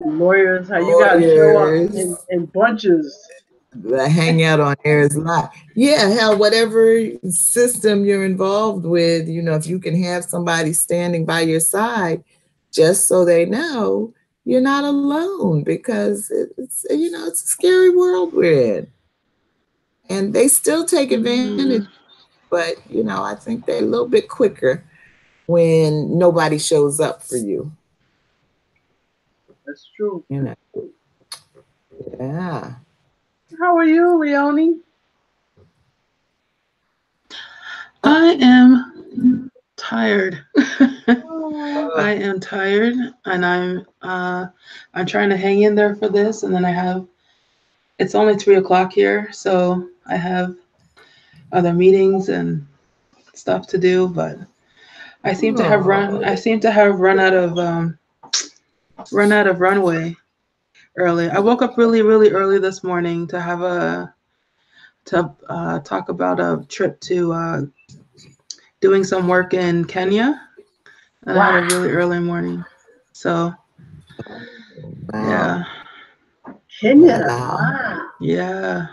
Lawyers, how you gotta show up in bunches. The hangout on air is live. Yeah, hell, whatever system you're involved with, if you can have somebody standing by your side, just so they know you're not alone, because it's a scary world we're in, and they still take advantage. But I think they're a little bit quicker when nobody shows up for you. That's true. Yeah. How are you, Leonie? I am tired. I am tired, and I'm trying to hang in there for this, and then it's only 3 o'clock here, so I have other meetings and stuff to do, but I seem to have run out of runway early. I woke up really, really early this morning to talk about a trip to doing some work in Kenya. And I had a really early morning. So, yeah. Kenya. Wow. Yeah.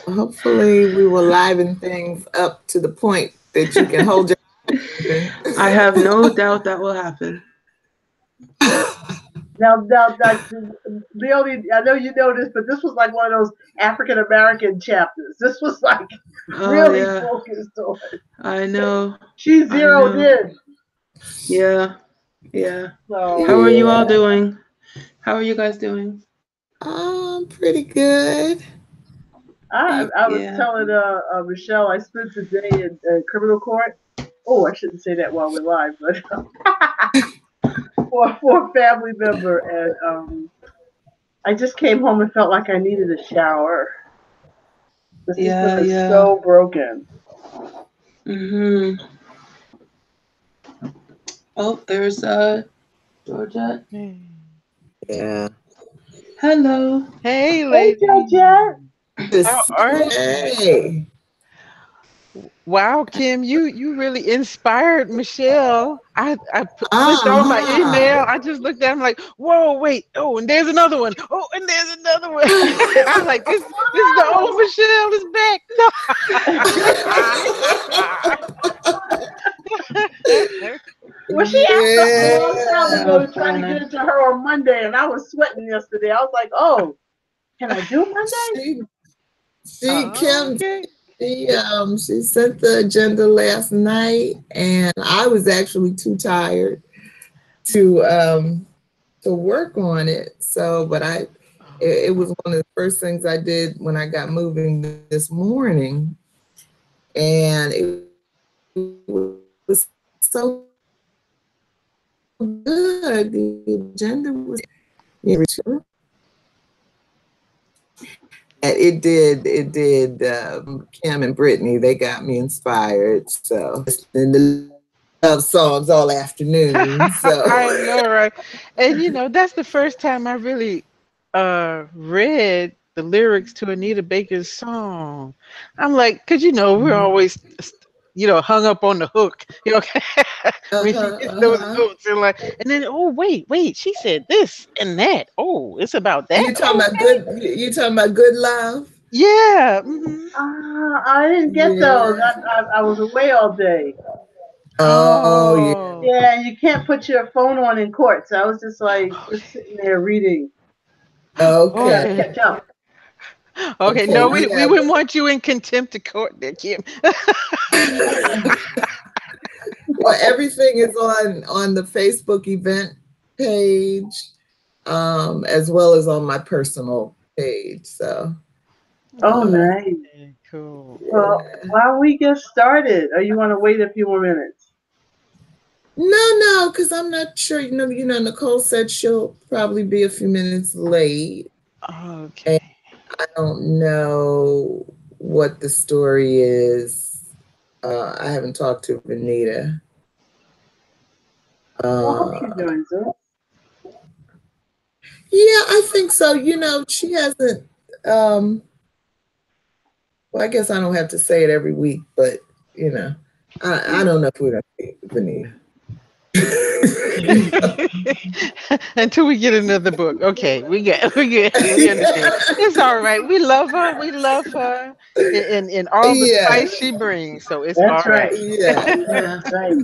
Hopefully we will liven things up to the point that you can hold your I have no doubt that will happen. Now, Leonie, I know you know this, but this was like one of those African American chapters. This was like really focused on. I know. She zeroed in. Yeah. So, how are you all doing? How are you guys doing? Pretty good. I was telling Michelle I spent the day in criminal court. Oh, I shouldn't say that while we're live, but for a family member, and I just came home and felt like I needed a shower. The system is so broken. Oh, there's Georgette. Yeah. Hello. Hey, lady. Hey, Georgette. How are you? Hey. Wow, Kim, you really inspired Michelle. I clicked on my email. I just looked at him like, whoa, wait. Oh, and there's another one. Oh, and there's another one. I was like, this is the old Michelle is back. Well, she asked us a long time ago to try to get it to her on Monday, and I was sweating yesterday. I was like, oh, can I do Monday? Kim, she sent the agenda last night, and I was actually too tired to work on it. So, but it was one of the first things I did when I got moving this morning, and it was so good. The agenda was it did Kim and Brittney, they got me inspired. So listening to love songs all afternoon. So I know, right? And that's the first time I really read the lyrics to Anita Baker's song. I'm like, because we're always hung up on the hook, when she gets those notes, and then wait, she said this and that. Oh, it's about that. You talking about good? You talking about Good Love? Yeah. I didn't get those. I was away all day. Oh, yeah. You can't put your phone on in court, so I was just just sitting there reading. Okay. Catch up. Okay, no, we wouldn't want you in contempt of court there, Kim. Well, everything is on the Facebook event page, as well as on my personal page. So. Oh, nice. Cool. Well, why don't we get started? Or you want to wait a few more minutes? No, because I'm not sure. Nicole said she'll probably be a few minutes late. Okay. And I don't know what the story is. I haven't talked to Benita. I hope she's doing so. Yeah, I think so. She hasn't. Well, I guess I don't have to say it every week, but I don't know if we're gonna see Benita. Until we get another book. Okay, we get we understand. It's all right. We love her. We love her in all the spice she brings. So it's all That's right. right. Yeah. That's right.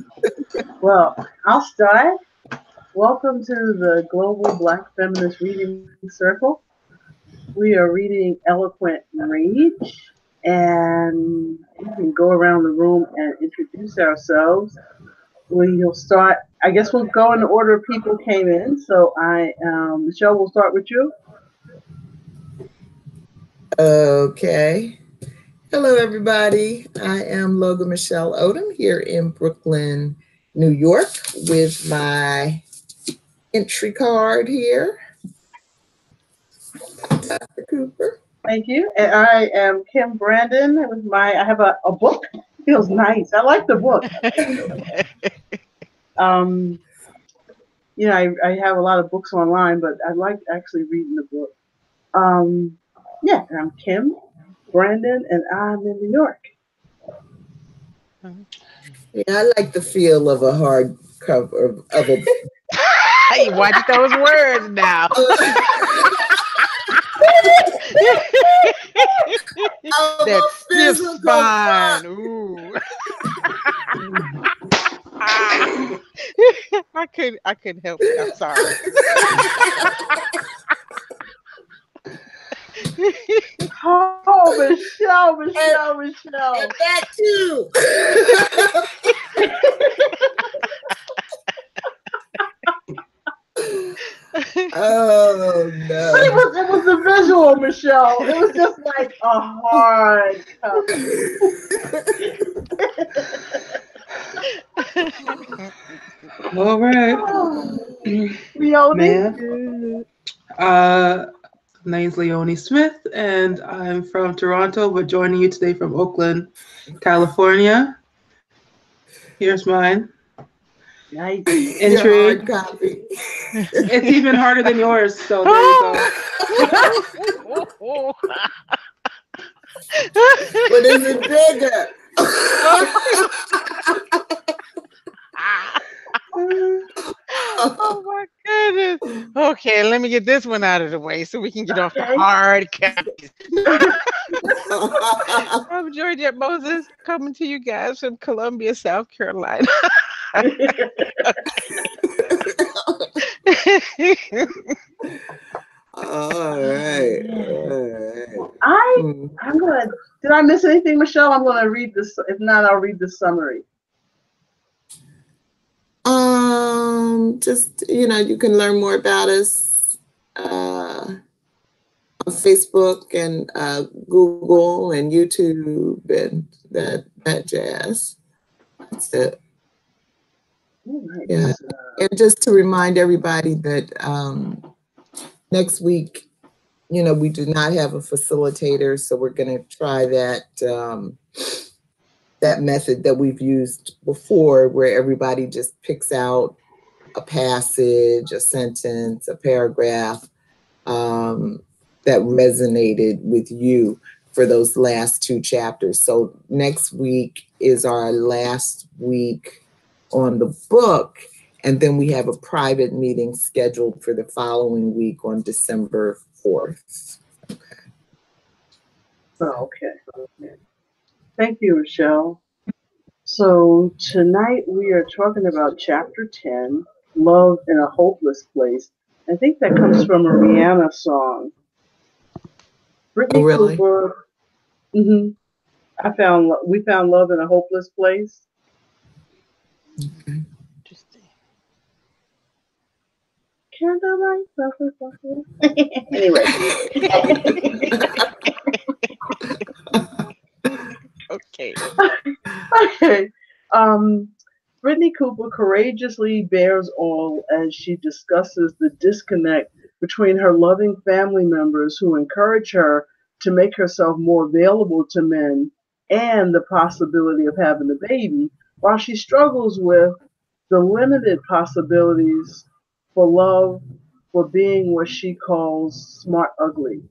Well, I'll start. Welcome to the Global Black Feminist Reading Circle. We are reading Eloquent Rage, and we can go around the room and introduce ourselves. We'll start, I guess we'll go in the order people came in. So Michelle, we'll start with you. Okay. Hello, everybody. I am Logan Michelle Odom here in Brooklyn, New York, with my entry card here. Dr. Cooper. Thank you. And I am Kim Brandon with I have a book. It feels nice. I like the book. I have a lot of books online, but I like actually reading the book. Yeah, and I'm Kim Brandon, and I'm in New York. Yeah, I like the feel of a hard cover of a. Hey, watch those words now. That stiff spine. Ooh. I couldn't help it. I'm sorry. Oh, Michelle. And that too. Oh no! But it was the visual, Michelle. It was just like a hard cover. All right. Leonie. Name's Leonie Smith, and I'm from Toronto, but joining you today from Oakland, California. Here's mine. Nice. Entry. Copy. It's even harder than yours, so there you go. But is it bigger? Oh my goodness. Okay, let me get this one out of the way so we can get off the hard copies. I'm Georgette Moses, coming to you guys from Columbia, South Carolina. All right. I'm gonna. Did I miss anything, Michelle? I'm gonna read this. If not, I'll read the summary. Just you can learn more about us on Facebook and Google and YouTube and that jazz. That's it. Right. Yeah, and just to remind everybody that next week, we do not have a facilitator, so we're going to try that method that we've used before, where everybody just picks out a passage, a sentence, a paragraph that resonated with you for those last two chapters. So next week is our last week on the book, and then we have a private meeting scheduled for the following week on December 4th. Okay. Thank you, Michelle. So tonight we are talking about Chapter 10, Love in a Hopeless Place. I think that comes from a Rihanna song. Brittney Cooper. We found love in a hopeless place. Okay. Interesting. Can't I suffer? Anyway. Okay. Okay. Brittney Cooper courageously bears all as she discusses the disconnect between her loving family members who encourage her to make herself more available to men and the possibility of having a baby, while she struggles with the limited possibilities for love, for being what she calls smart ugly.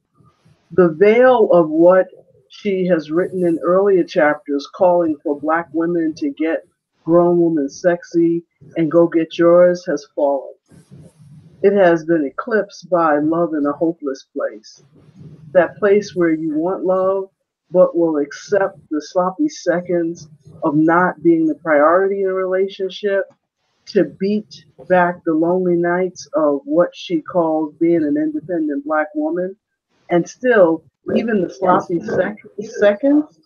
The veil of what she has written in earlier chapters calling for Black women to get grown woman sexy and go get yours has fallen. It has been eclipsed by love in a hopeless place. That place where you want love, but will accept the sloppy seconds of not being the priority in a relationship to beat back the lonely nights of what she calls being an independent Black woman. And still, even the sloppy seconds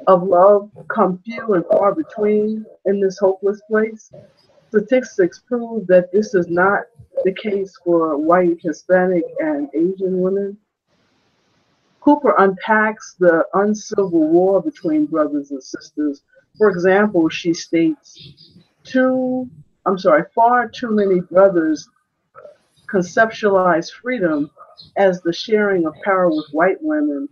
of love come few and far between in this hopeless place. Statistics prove that this is not the case for white, Hispanic, and Asian women. Cooper unpacks the uncivil war between brothers and sisters. For example, she states, far too many brothers conceptualize freedom as the sharing of power with white men.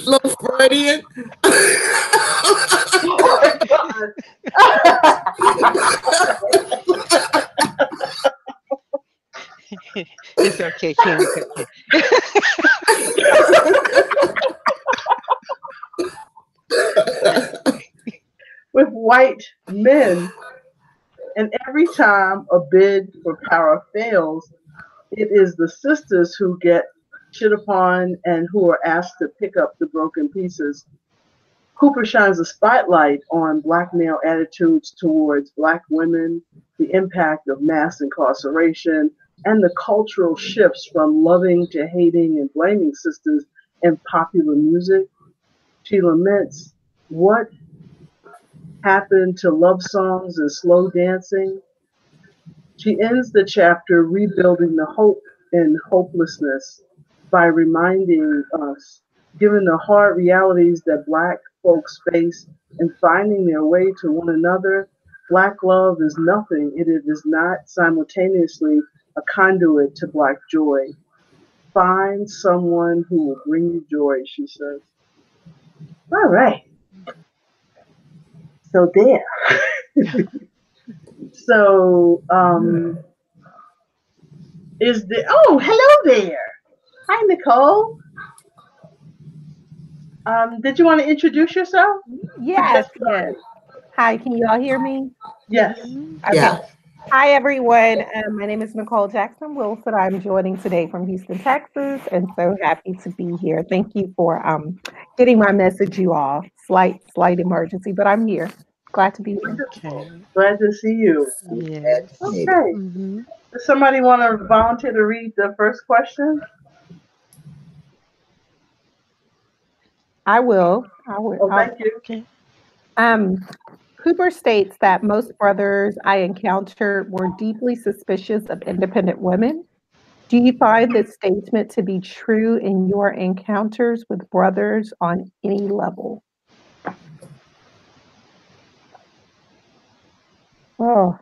Little Freudian. Oh my God. It's okay, Kim. It's okay. With white men, and every time a bid for power fails, it is the sisters who get shit upon and who are asked to pick up the broken pieces. Cooper shines a spotlight on Black male attitudes towards Black women, the impact of mass incarceration, and the cultural shifts from loving to hating and blaming sisters in popular music. She laments what happened to love songs and slow dancing. She ends the chapter rebuilding the hope in hopelessness by reminding us, given the hard realities that Black folks face in finding their way to one another, Black love is nothing if it is not simultaneously a conduit to Black joy. Find someone who will bring you joy, she says. All right. So there. So, hello there. Hi, Nicole. Did you want to introduce yourself? Yes, yes. Hi, can you all hear me? Yes. Okay. Yeah. Hi, everyone. My name is Nicole Jackson Wilson. I'm joining today from Houston, Texas, and so happy to be here. Thank you for getting my message, you all. Slight emergency, but I'm here. Glad to be here. Okay. Glad to see you. Yes. Okay. Mm-hmm. Does somebody want to volunteer to read the first question? I will. Oh, thank you. Okay. Cooper states that most brothers I encountered were deeply suspicious of independent women. Do you find this statement to be true in your encounters with brothers on any level? Oh,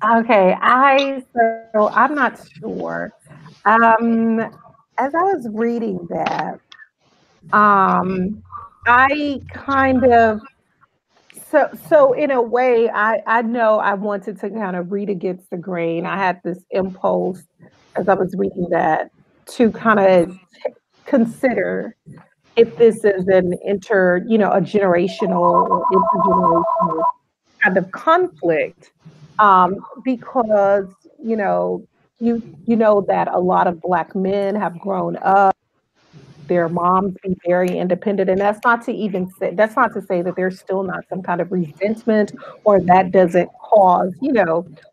okay. I'm not sure. As I was reading that, I kind of so in a way, I know I wanted to kind of read against the grain. I had this impulse as I was reading that to kind of consider if this is a generational or intergenerational kind of conflict, because you know that a lot of Black men have grown up, their moms be very independent, and that's not to say that there's still not some kind of resentment, or that doesn't cause,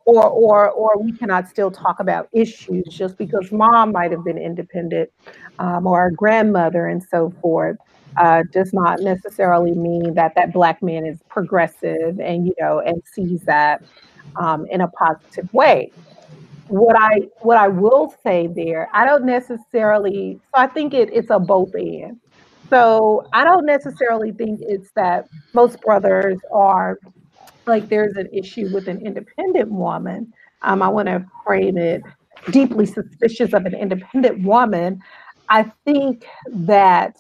or we cannot still talk about issues just because mom might have been independent, or a grandmother and so forth. Does not necessarily mean that that Black man is progressive and sees that in a positive way. What I will say there, I don't necessarily. So I think it's a both and. So I don't necessarily think it's that most brothers are like there's an issue with an independent woman. I want to frame it deeply suspicious of an independent woman. I think that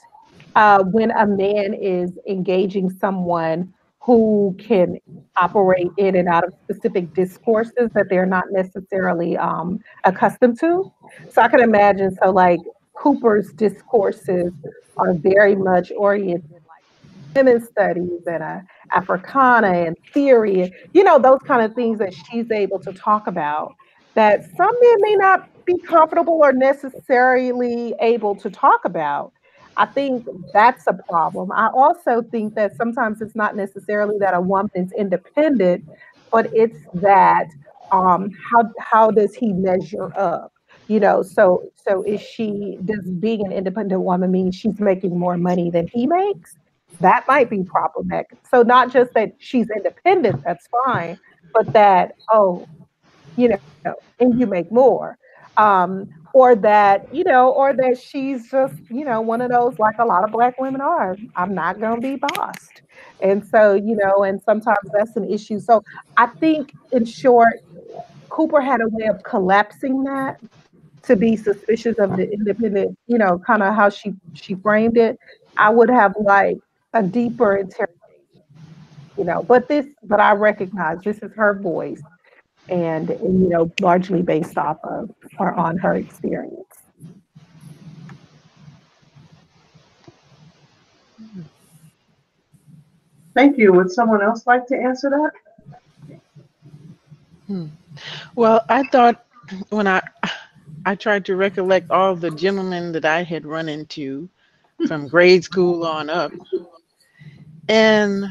when a man is engaging someone who can operate in and out of specific discourses that they're not necessarily accustomed to. So I can imagine, so like Cooper's discourses are very much oriented like women's studies and Africana and theory, and those kind of things that she's able to talk about that some men may not be comfortable or necessarily able to talk about. I think that's a problem. I also think that sometimes it's not necessarily that a woman is independent, but it's that how does he measure up? So is she, does being an independent woman mean she's making more money than he makes? That might be problematic. So not just that she's independent, that's fine, but that, oh, and you make more. Or that she's just, one of those, like a lot of Black women are, I'm not going to be bossed. And so, and sometimes that's an issue. So I think, in short, Cooper had a way of collapsing that to be suspicious of the independent, kind of how she framed it. I would have liked a deeper interrogation, but I recognize this is her voice, and largely based off of or on her experience. Thank you. Would someone else like to answer that? Well, I thought when I tried to recollect all the gentlemen that I had run into from grade school on up, and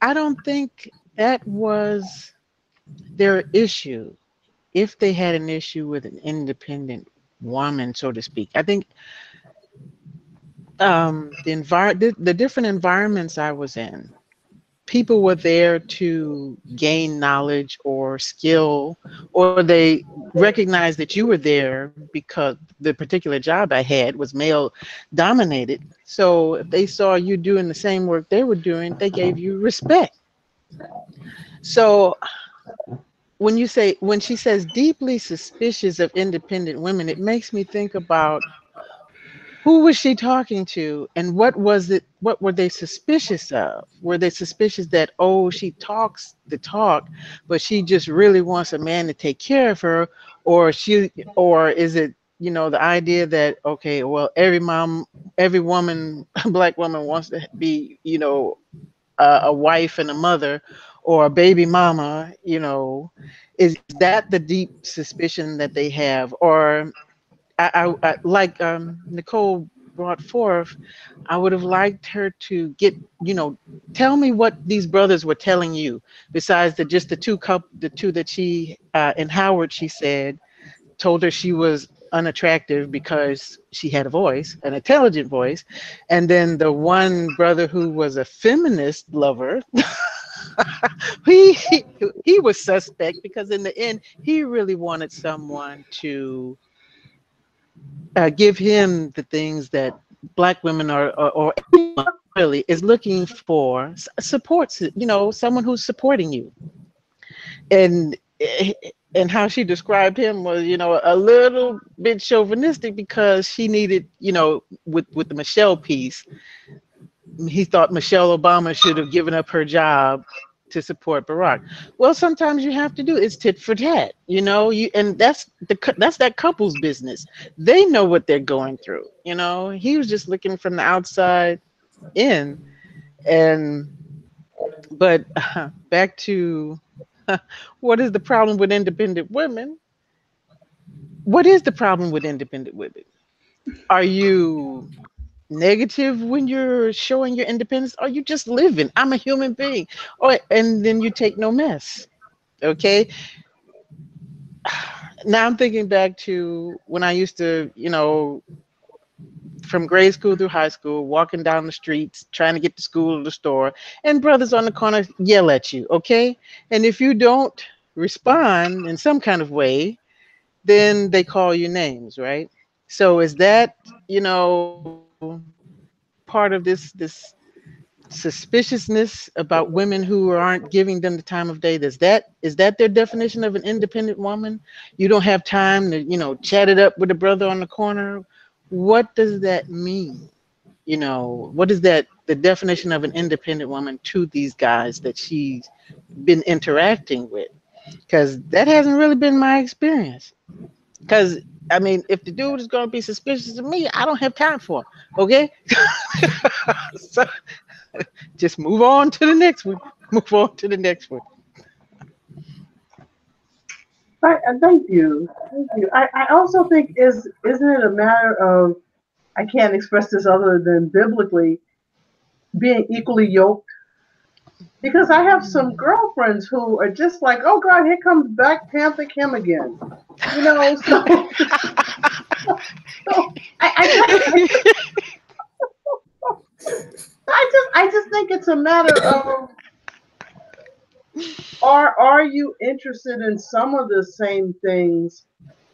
I don't think that was their issue. If they had an issue with an independent woman, so to speak, I think the different environments I was in, people were there to gain knowledge or skill, or they recognized that you were there because the particular job I had was male dominated. So if they saw you doing the same work they were doing, they gave you respect. So when she says deeply suspicious of independent women, it makes me think about who was she talking to, and what was it, what were they suspicious of? Were they suspicious that, oh, she talks the talk, but she just really wants a man to take care of her? Or is it, the idea that, okay, well, every woman, Black woman wants to be, a wife and a mother or a baby mama, is that the deep suspicion that they have? Or I like Nicole brought forth, I would have liked her to get, tell me what these brothers were telling you, besides the two that she in Howard, she said, told her she was unattractive because she had a voice, an intelligent voice, and then the one brother who was a feminist lover. he, he he was suspect because in the end he really wanted someone to give him the things that Black women or anyone really is looking for, supports it, someone who's supporting you. And and how she described him was, a little bit chauvinistic because she needed, with the Michelle piece, he thought Michelle Obama should have given up her job to support Barack. Well, sometimes you have to do it's tit for tat, and that's that couple's business. They know what they're going through. He was just looking from the outside in, and but back to what is the problem with independent women? What is the problem with independent women? Are you negative when you're showing your independence? Are you just living? I'm a human being. And then you take no mess. Okay. Now I'm thinking back to when I used to, from grade school through high school, walking down the streets, trying to get to school or the store, and brothers on the corner yell at you. Okay. And if you don't respond in some kind of way, then they call you names, right? So is that, part of this suspiciousness about women who aren't giving them the time of day? Is that their definition of an independent woman? You don't have time to, chat it up with a brother on the corner. What does that mean? What is that the definition of an independent woman to these guys that she's been interacting with? Because that hasn't really been my experience. Because I mean, if the dude is going to be suspicious of me, I don't have time for him. Okay, so just move on to the next one. Move on to the next one. Right, thank you. Thank you. I also think isn't it a matter of, I can't express this other than biblically, being equally yoked? Because I have some girlfriends who are just like, oh God, here comes Black Panther Kim again. You know, so, so I just think it's a matter of, are you interested in some of the same things?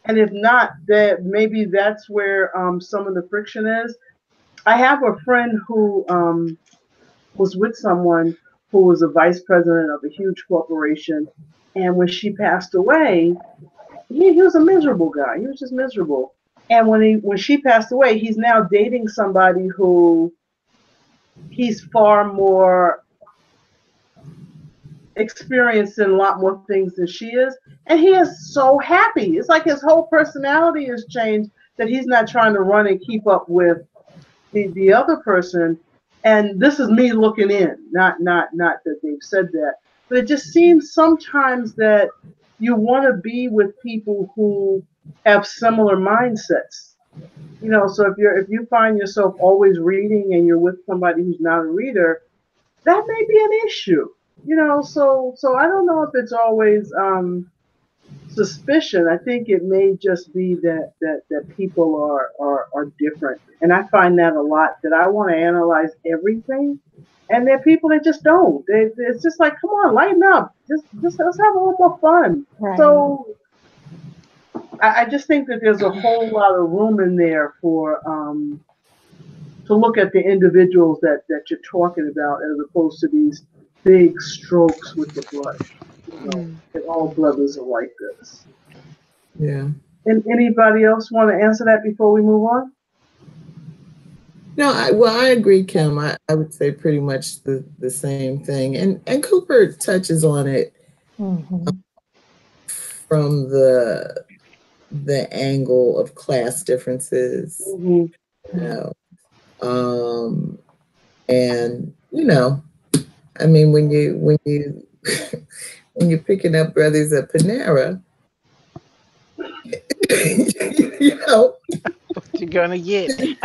And if not, that maybe that's where some of the friction is. I have a friend who was with someone who was a vice president of a huge corporation, and when she passed away, he was a miserable guy. He was just miserable. And when she passed away, he's now dating somebody who he's far more experienced in a lot more things than she is, and he is so happy. It's like his whole personality has changed, that he's not trying to run and keep up with the other person. And this is me looking in, not that they've said that, but it just seems sometimes that you want to be with people who have similar mindsets. You know, so if you find yourself always reading and you're with somebody who's not a reader, that may be an issue. You know, so I don't know if it's always suspicion. I think it may just be that people are different, and I find that a lot. That I want to analyze everything, and there are people that just don't. It's just like, come on, lighten up. Just let's have a little more fun. Right. So I just think that there's a whole lot of room in there for to look at the individuals that you're talking about, as opposed to these big strokes with the brush. You know, that all brothers are like this. Yeah. And anybody else want to answer that before we move on? No, I agree, Kim. I would say pretty much the same thing. And Cooper touches on it from the angle of class differences. You know. And you know, I mean, when you're picking up brothers at Panera, you know, what you gonna get? Then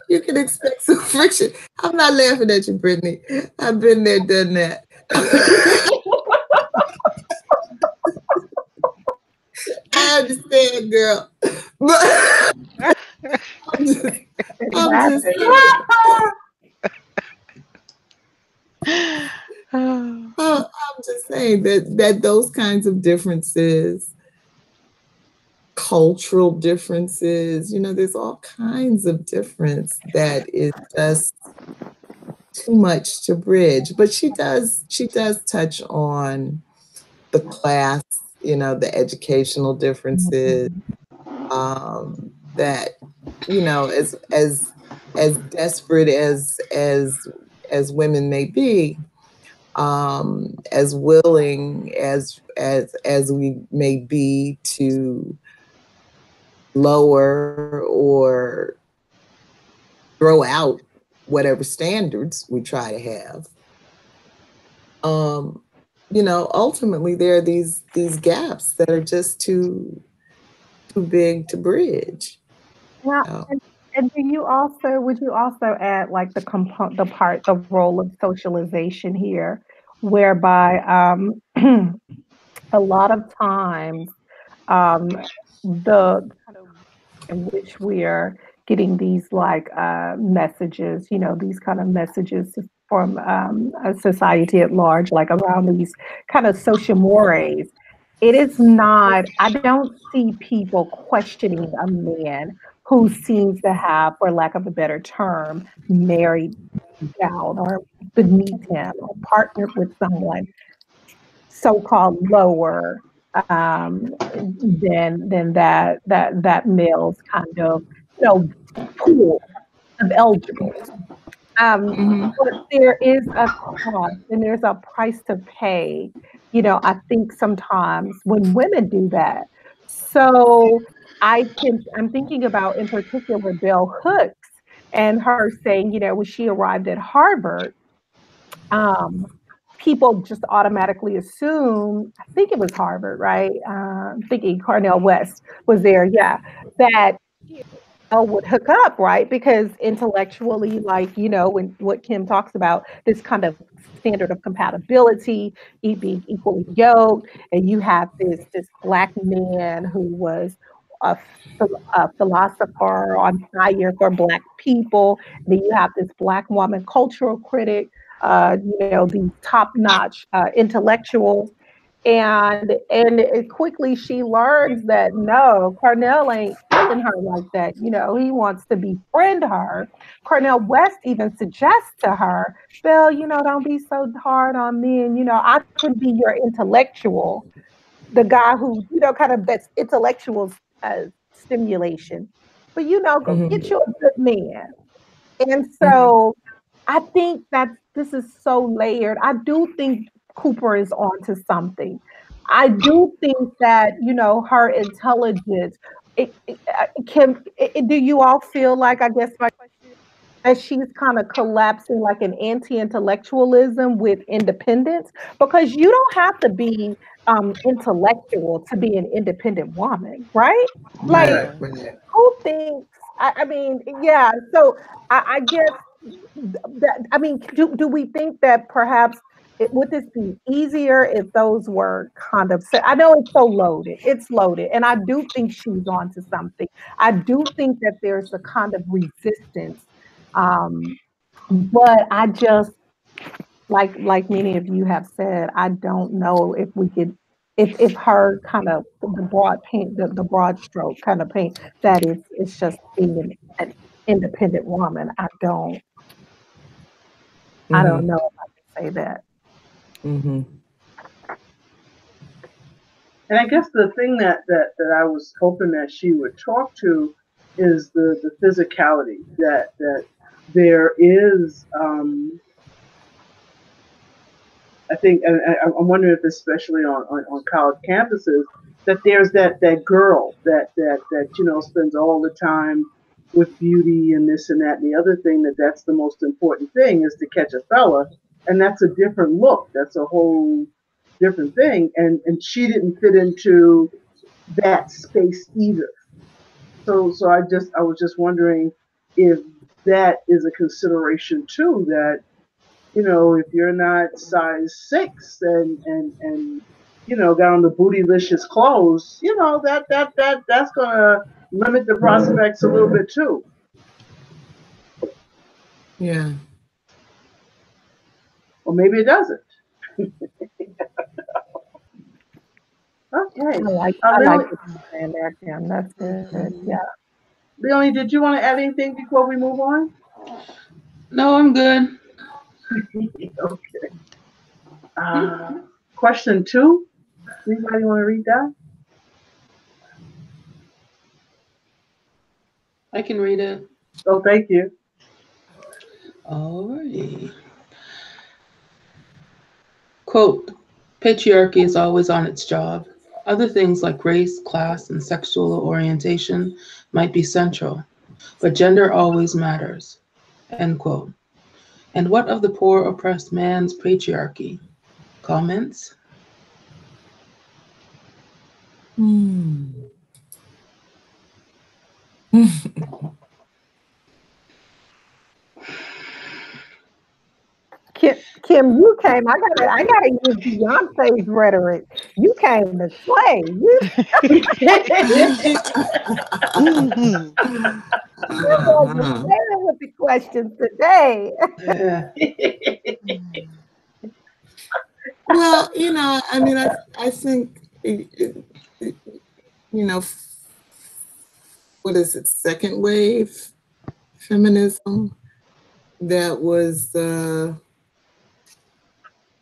you can expect some friction. I'm not laughing at you, Brittney. I've been there, done that. I understand, girl. But I'm just saying that those kinds of differences, cultural differences, you know, there's all kinds of difference that is just too much to bridge. But she does touch on the class, you know, the educational differences, that, you know, as desperate as women may be, as willing as we may be to lower or throw out whatever standards we try to have, you know, ultimately there are these gaps that are just too big to bridge. Now, and would you also add like the role of socialization here, whereby a lot of times the kind of in which we are getting these like messages, you know, these kind of messages from a society at large, like around these kind of social mores. It is not, I don't see people questioning a man who seems to have, for lack of a better term, married down or beneath him or partnered with someone so-called lower than that male's kind of, you know, pool of eligibles. But there is a cost and there's a price to pay, I think sometimes when women do that. So I'm thinking about in particular Bell Hooks and her saying, when she arrived at Harvard, um, people just automatically assume, I think it was Harvard, right? I'm thinking Cornell West was there, yeah, that would hook up, right? Because intellectually, like, when what Kim talks about, this kind of standard of compatibility, being equally yoked, and you have this black man who was a, a philosopher on fire for black people. And then you have this black woman cultural critic, these top-notch intellectuals, and quickly she learns that no, Cornell ain't feeling her like that. He wants to befriend her. Cornell West even suggests to her, Belle, don't be so hard on me. And I can be your intellectual, the guy who, kind of that's intellectual stimulation. But go get you a good man. And so I think that this is so layered. I do think Cooper is onto something. I do think that, her intelligence, do you all feel like, I guess my question, that she's kind of collapsing like an anti-intellectualism with independence? Because you don't have to be intellectual to be an independent woman, right? Like, Yeah. who thinks, I mean, yeah. So I guess that, I mean, do we think that perhaps would this be easier if those were kind of said? I know it's so loaded, it's loaded, and I do think she's onto something. I do think that there's a kind of resistance, but I just like many of you have said, I don't know if we could, if her kind of the broad paint, the broad stroke kind of paint, that is, it's just being an independent woman. I don't know if I can say that. And I guess the thing that I was hoping that she would talk to is the physicality that there is. I think, and I'm wondering if especially on college campuses, that there's that girl that spends all the time with beauty and this and that and the other thing, that's the most important thing is to catch a fella, and that's a different look. That's a whole different thing, and she didn't fit into that space either. So I was just wondering if that is a consideration too, that if you're not size 6 and got on the bootylicious clothes, that's gonna limit the prospects a little bit too. Yeah. Or maybe it doesn't. Okay. I like what you're saying there, Kim. That's good. Yeah. Leonie, did you want to add anything before we move on? No, I'm good. Okay. Question 2. Anybody want to read that? I can read it. Oh, thank you. Alrighty. Quote, patriarchy is always on its job. Other things like race, class, and sexual orientation might be central, but gender always matters. End quote. And what of the poor oppressed man's patriarchy? Comments? Kim, you came. I gotta use Beyonce's rhetoric. You came to slay. You wasn't playing with the questions today. Well, I mean, I think, what is it, second wave feminism that was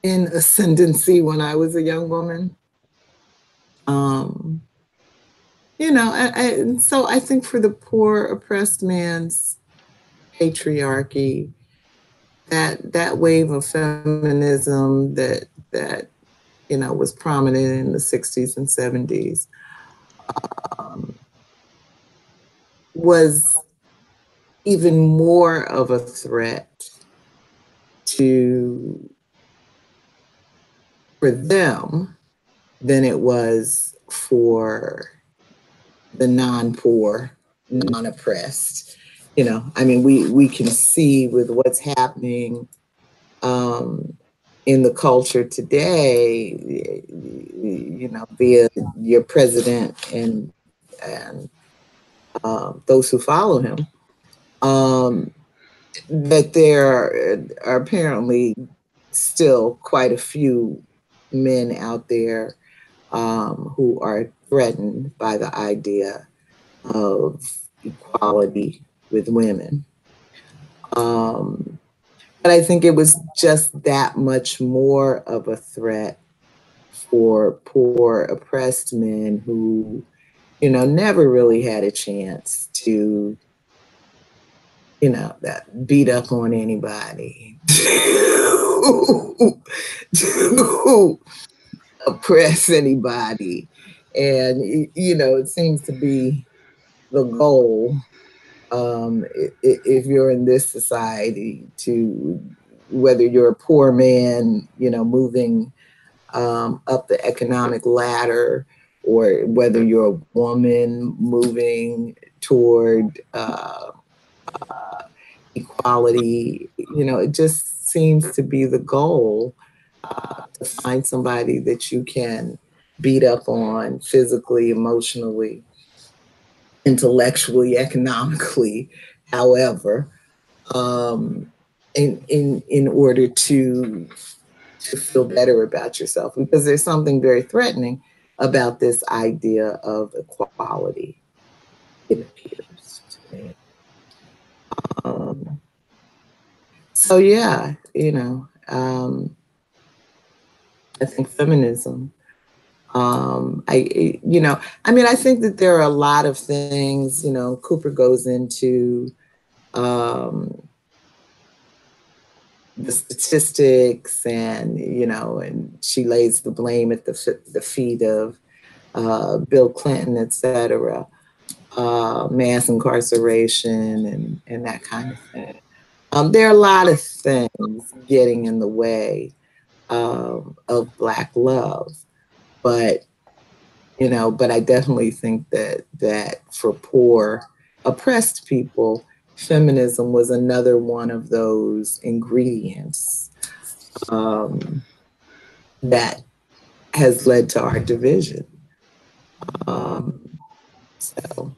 in ascendancy when I was a young woman. And so I think for the poor oppressed man's patriarchy, that wave of feminism that was prominent in the 60s and 70s was even more of a threat for them than it was for the non-poor, non-oppressed. I mean, we can see with what's happening in the culture today, via your president and those who follow him, that there are apparently still quite a few men out there who are threatened by the idea of equality with women. But I think it was just that much more of a threat for poor, oppressed men who, never really had a chance to, that beat up on anybody, to oppress anybody. And, it seems to be the goal, if you're in this society, to whether you're a poor man, moving up the economic ladder, or whether you're a woman moving toward equality, it just seems to be the goal to find somebody that you can beat up on physically, emotionally, intellectually, economically, however, in order to feel better about yourself, because there's something very threatening about this idea of equality, it appears to me. So yeah, I think feminism, I think that there are a lot of things, Cooper goes into the statistics, and and she lays the blame at the feet of Bill Clinton, et cetera, mass incarceration and that kind of thing. There are a lot of things getting in the way of Black love, but I definitely think that for poor, oppressed people, feminism was another one of those ingredients that has led to our division. So,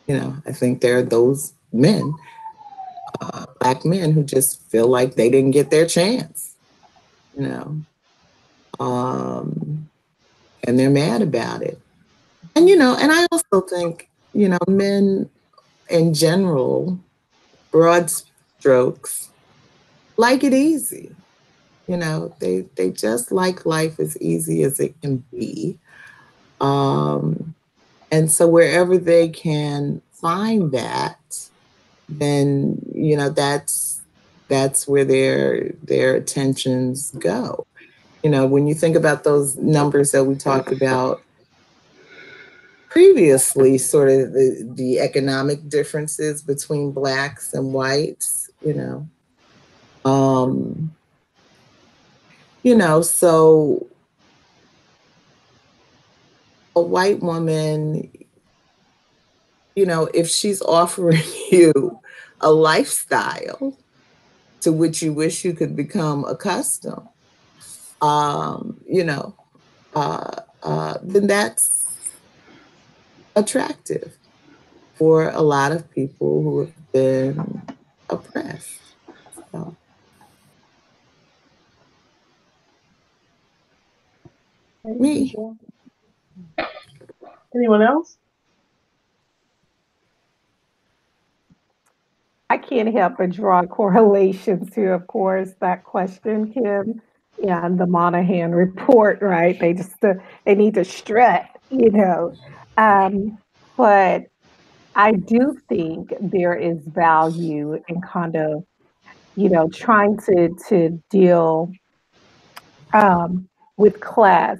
I think there are those men, Black men, who just feel like they didn't get their chance, and they're mad about it. And, and I also think, men in general, broad strokes, like it easy. They just like life as easy as it can be. And so wherever they can find that, then, that's where their attentions go. When you think about those numbers that we talked about previously, sort of the economic differences between Blacks and whites, so a white woman, if she's offering you a lifestyle to which you wish you could become accustomed, then that's attractive for a lot of people who have been oppressed. So. Me. Anyone else? I can't help but draw correlations to, of course, that question, Kim. Yeah, and the Monahan report, right? They need to strut, But I do think there is value in kind of trying to deal with class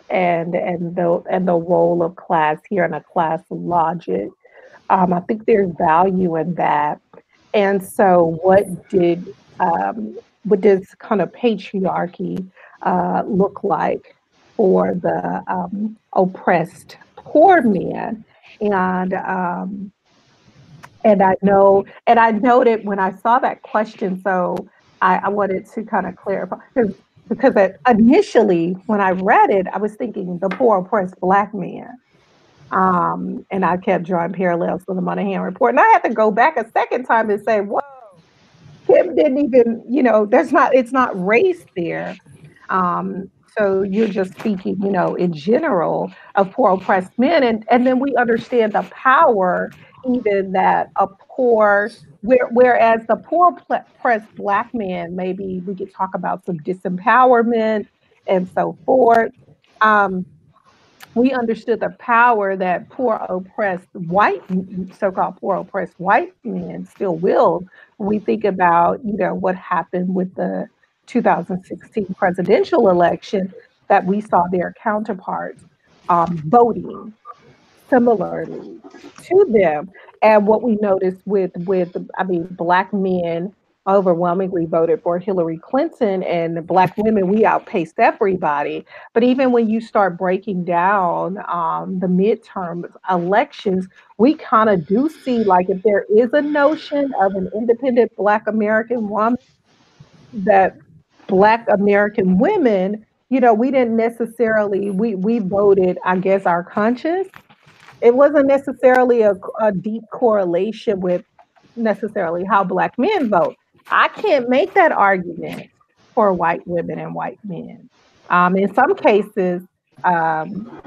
and the role of class here and a class logic. I think there's value in that. And so, what does kind of patriarchy look like for the oppressed poor men? And I noted when I saw that question. So I wanted to kind of clarify because initially when I read it, I was thinking the poor oppressed Black man. And I kept drawing parallels with the Monahan report. And I had to go back a second time and say, whoa, Kim didn't even, it's not race there. So you're just speaking, in general of poor oppressed men. And then we understand the power even that whereas the poor oppressed Black man, maybe we could talk about some disempowerment and so forth. Um, we understood the power that so-called poor oppressed white men still wield when we think about, what happened with the 2016 presidential election, that we saw their counterparts voting similarly to them. And what we noticed Black men overwhelmingly voted for Hillary Clinton, and Black women, we outpaced everybody. But even when you start breaking down the midterm elections, we kind of do see, like, if there is a notion of an independent Black American woman, that Black American women, we didn't necessarily, we voted, I guess, our conscience. It wasn't necessarily a deep correlation with necessarily how Black men vote. I can't make that argument for white women and white men. In some cases, um,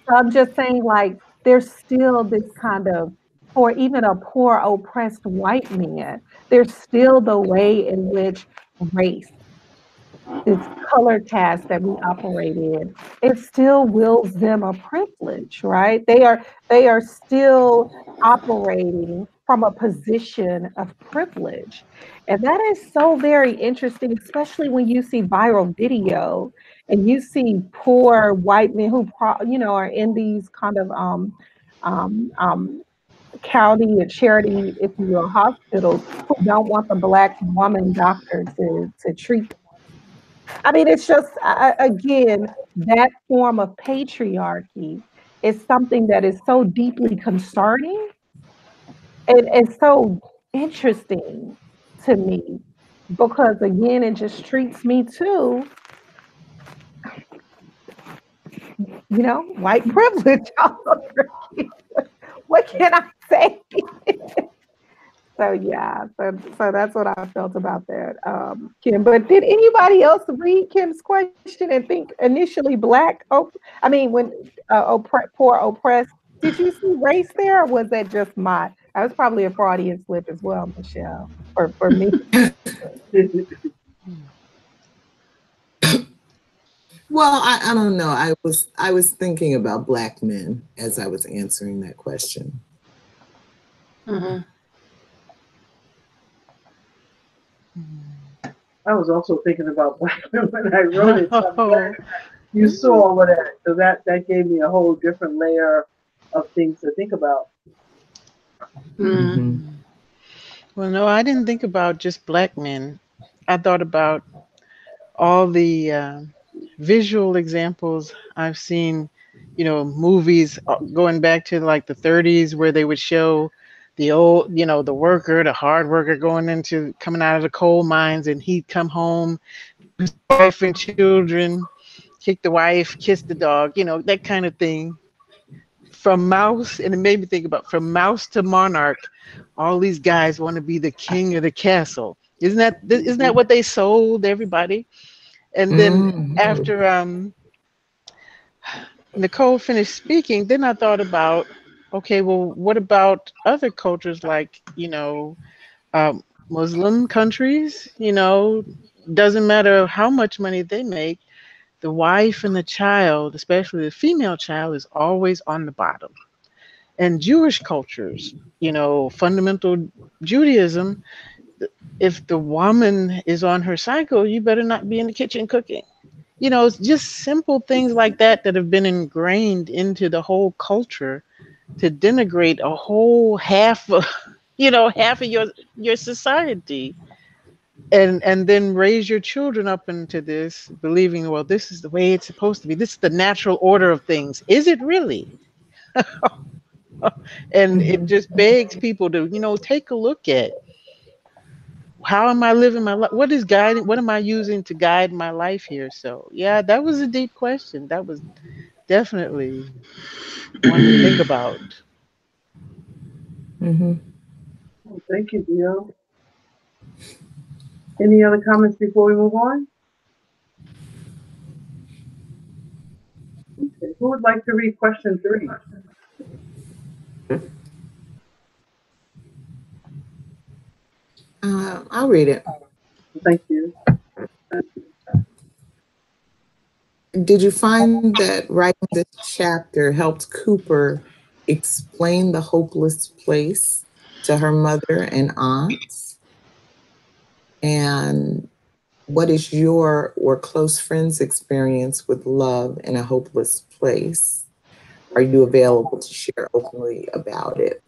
so I'm just saying, like, there's still this kind of, for even a poor oppressed white man, there's still the way in which race, this color task that we operate in, it still wills them a privilege, right? They are still operating from a position of privilege. And that is so very interesting, especially when you see viral video and you see poor white men who are in these kind of um, um, county and charity, if you will, hospitals, who don't want the Black woman doctor to treat. I mean, it's just, again, that form of patriarchy is something that is so deeply concerning and so interesting to me, because, again, it just treats me to, white privilege all over again. What can I say? So yeah, so that's what I felt about that, Kim. But did anybody else read Kim's question and think initially Black? I mean, when poor oppressed, did you see race there, or was that just my? That was probably a Freudian slip as well, Michelle, for me. Well, I don't know. I was thinking about Black men as I was answering that question. Mm-hmm. I was also thinking about Black men when I wrote it. So I'm glad you saw all of that, because that gave me a whole different layer of things to think about. Mm-hmm. Well, no, I didn't think about just Black men. I thought about all the visual examples I've seen, movies going back to like the 30s, where they would show the old, the worker, the hard worker coming out of the coal mines, and he'd come home, his wife and children, kick the wife, kiss the dog, that kind of thing. From Mouse, and it made me think about from Mouse to Monarch, all these guys want to be the king of the castle. Isn't that what they sold everybody? And then after Nicole finished speaking, then I thought about, okay, well, what about other cultures like, Muslim countries? Doesn't matter how much money they make, the wife and the child, especially the female child, is always on the bottom. And Jewish cultures, fundamental Judaism, if the woman is on her cycle, you better not be in the kitchen cooking. It's just simple things like that that have been ingrained into the whole culture to denigrate a whole half of, half of your society, and then raise your children up into this, believing, well, this is the way it's supposed to be. This is the natural order of things. Is it really? And it just begs people to, take a look at, how am I living my life? What am I using to guide my life here? So yeah, that was a deep question. That was definitely one to think about. Mm-hmm. Well, thank you, Dio. Any other comments before we move on? Okay. Who would like to read question 3? I'll read it. Thank you. Did you find that writing this chapter helped Cooper explain the hopeless place to her mother and aunts? And what is your or close friends' experience with love in a hopeless place? Are you available to share openly about it?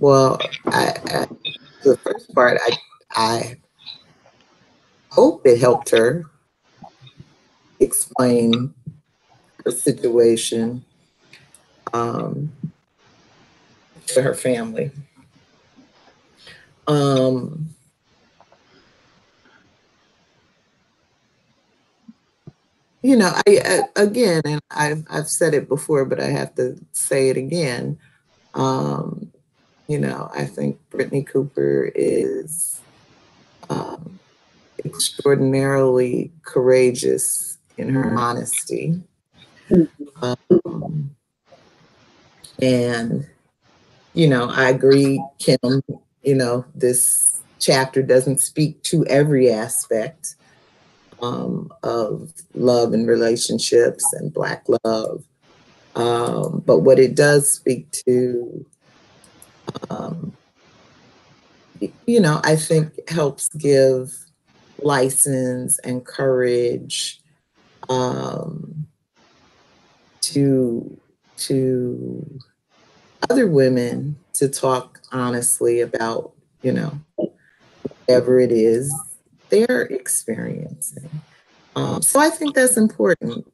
Well, the first part, I hope it helped her explain her situation to her family. Again, and I've said it before, but I have to say it again. I think Brittney Cooper is extraordinarily courageous in her honesty. And, I agree, Kim, this chapter doesn't speak to every aspect of love and relationships and Black love. But what it does speak to, I think helps give license and courage to other women to talk honestly about, whatever it is they're experiencing. So I think that's important,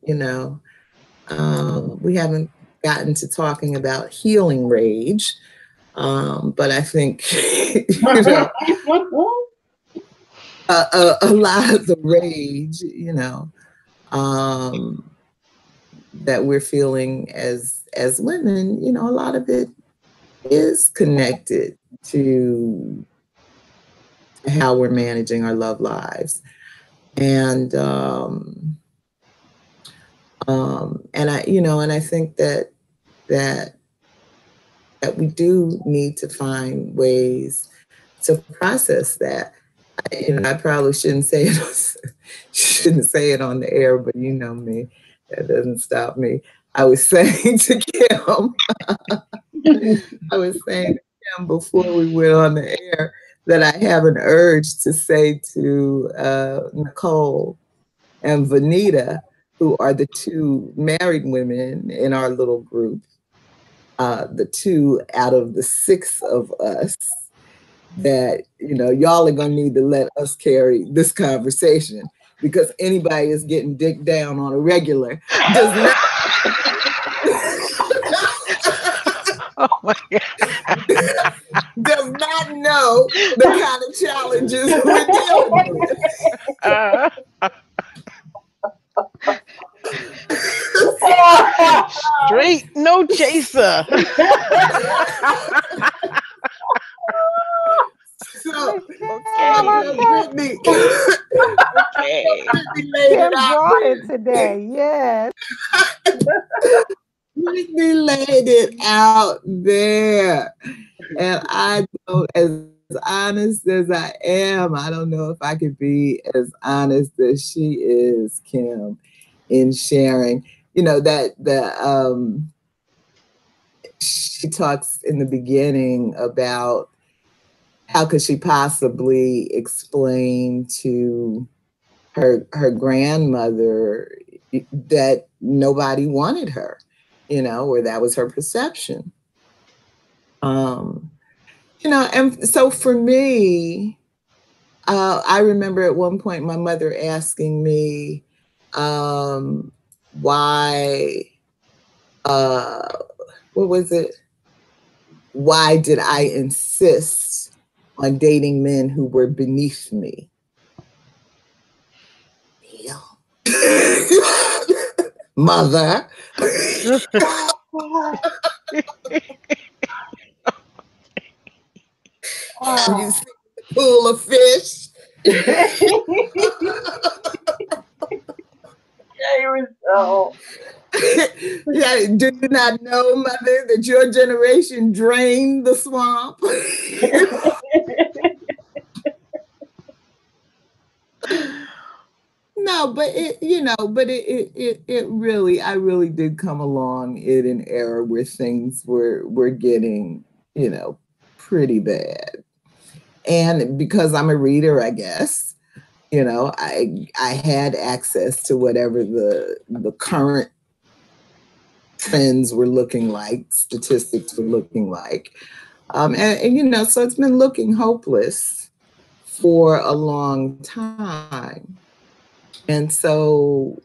we haven't gotten to talking about healing rage, but I think, a lot of the rage, that we're feeling as women, a lot of it is connected to how we're managing our love lives. And I think that we do need to find ways to process that. I probably shouldn't say it on the air, but you know me, that doesn't stop me. I was saying to Kim, before we went on the air that I have an urge to say to Nicole and Vanita, who are the 2 married women in our little group, the 2 out of the 6 of us, that, y'all are gonna need to let us carry this conversation, because anybody is getting dick down on a regular does not Oh my God. does not know the kind of challenges we're dealing with. Straight no chaser. So, Okay. Brittney, Okay. Kim brought it today. Yes. Brittney laid it out there. And I don't, as honest as I am, I don't know if I could be as honest as she is, Kim, in sharing, she talks in the beginning about how could she possibly explain to her grandmother that nobody wanted her, you know, or that was her perception. You know, and so for me, I remember at one point my mother asking me why, what was it? Why did I insist on dating men who were beneath me? Mother. You see a pool of fish. Yeah, do you not know, Mother, that your generation drained the swamp? No, but it, you know, but it really, I really did come along in an era where things were getting, you know, pretty bad. And because I'm a reader, I guess, you know, I had access to whatever the current trends were looking like, statistics were looking like. And, you know, so it's been looking hopeless for a long time. And so,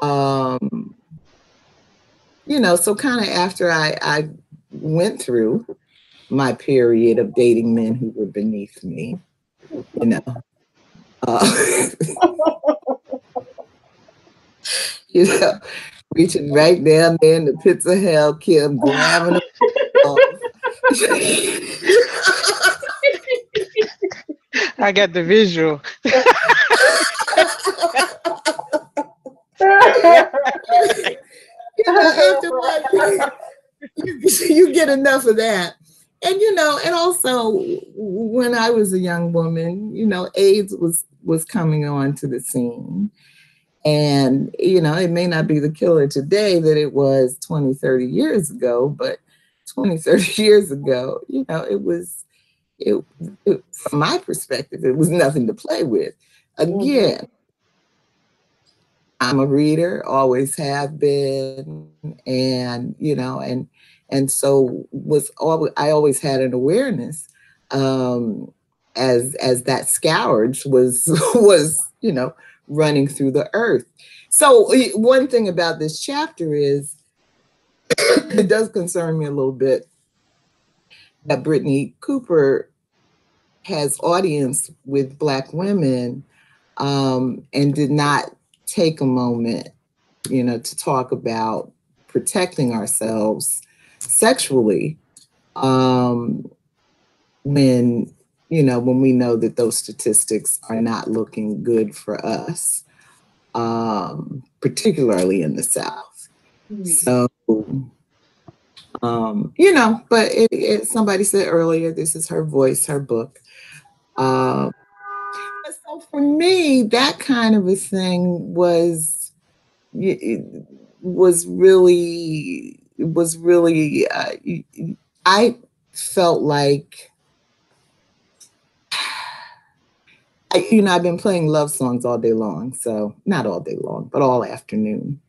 you know, so kind of after I went through my period of dating men who were beneath me, you know, you know, reaching right down there in the pits of hell, Kim, grabbing them off. I got the visual. You know, after what, you get enough of that. And, you know, and also when I was a young woman, you know, AIDS was coming on to the scene. And, you know, it may not be the killer today that it was 20, 30 years ago, but 20, 30 years ago, you know, it from my perspective, it was nothing to play with. Again, I'm a reader, always have been, and, you know, and so I always had an awareness as that scourge was, you know, running through the earth. So one thing about this chapter is it does concern me a little bit that Brittney Cooper has audience with Black women and did not take a moment, you know, to talk about protecting ourselves sexually when, you know, when we know that those statistics are not looking good for us, particularly in the South. So, you know, but somebody said earlier, this is her voice, her book. So for me, that kind of a thing was really, I felt like, you know, I've been playing love songs all day long. So not all day long, but all afternoon.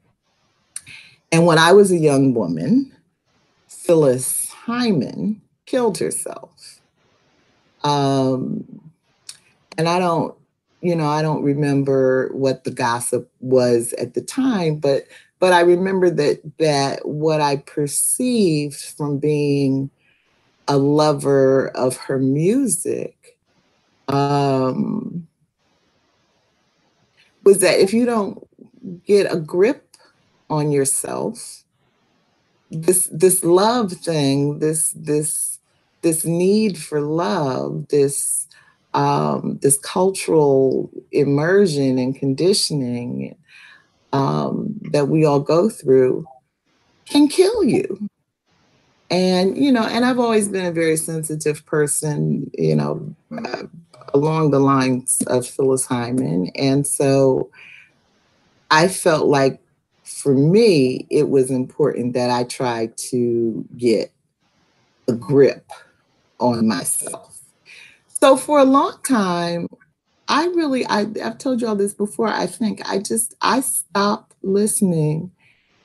And when I was a young woman, Phyllis Hyman killed herself. And I don't remember what the gossip was at the time, but I remember that what I perceived from being a lover of her music was that if you don't get a grip on yourself, this love thing, this need for love, this cultural immersion and conditioning that we all go through can kill you. And, you know, and I've always been a very sensitive person, you know, along the lines of Phyllis Hyman. And so I felt like for me, it was important that I tried to get a grip on myself. So for a long time, I've told you all this before, I think I stopped listening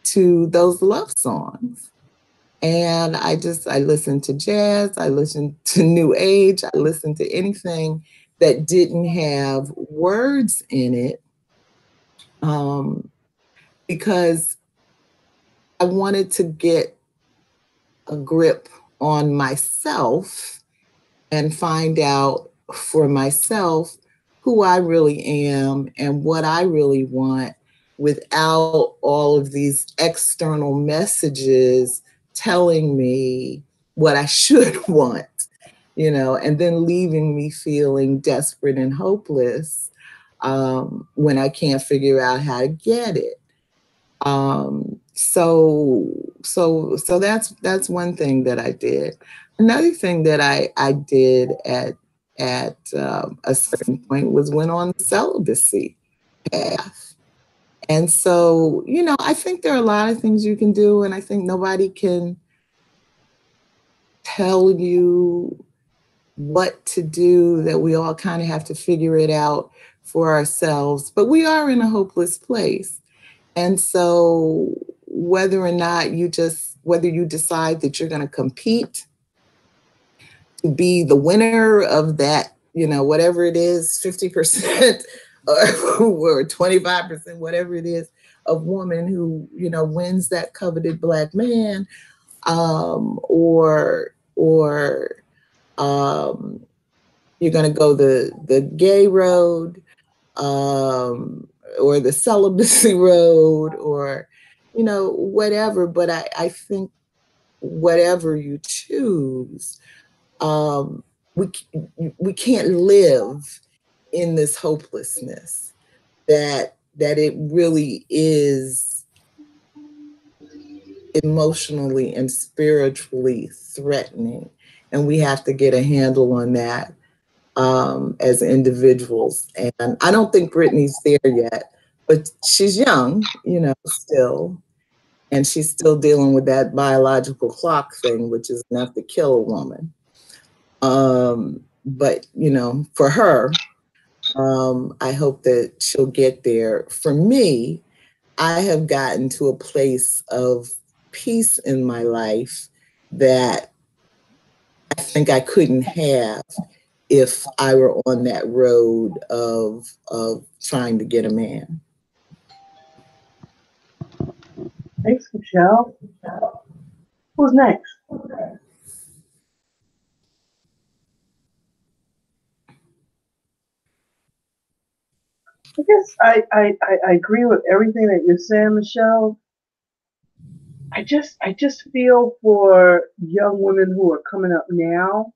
to those love songs. And I listened to jazz, I listened to new age, I listened to anything that didn't have words in it, because I wanted to get a grip on myself and find out for myself who I really am and what I really want, without all of these external messages telling me what I should want, and then leaving me feeling desperate and hopeless when I can't figure out how to get it. So that's one thing that I did. Another thing that I did at a certain point was went on the celibacy path. And so, I think there are a lot of things you can do, and I think nobody can tell you what to do, that we all kind of have to figure it out for ourselves. But we are in a hopeless place. And so whether or not you decide that you're going to compete to be the winner of that, whatever it is, 50% or 25%, whatever it is, of woman who, wins that coveted Black man, or you're going to go the gay road, or the celibacy road, or, whatever. But I think whatever you choose, we can't live in this hopelessness that it really is emotionally and spiritually threatening. And we have to get a handle on that as individuals. And I don't think Brittney's there yet, but she's young, still. And she's still dealing with that biological clock thing, which is enough to kill a woman. But, for her, I hope that she'll get there. For me, I have gotten to a place of peace in my life that I think I couldn't have if I were on that road of trying to get a man. Thanks, Michelle. Who's next? I guess I agree with everything that you're saying, Michelle. I just feel for young women who are coming up now,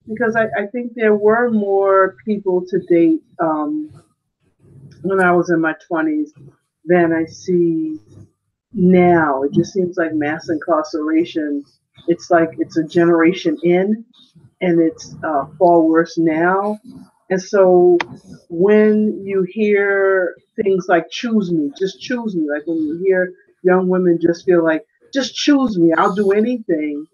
because I think there were more people to date when I was in my 20s than I see now. It just seems like mass incarceration, it's like it's a generation in, and it's far worse now. And so when you hear things like choose me, just choose me, like when you hear young women just feel like, just choose me, I'll do anything.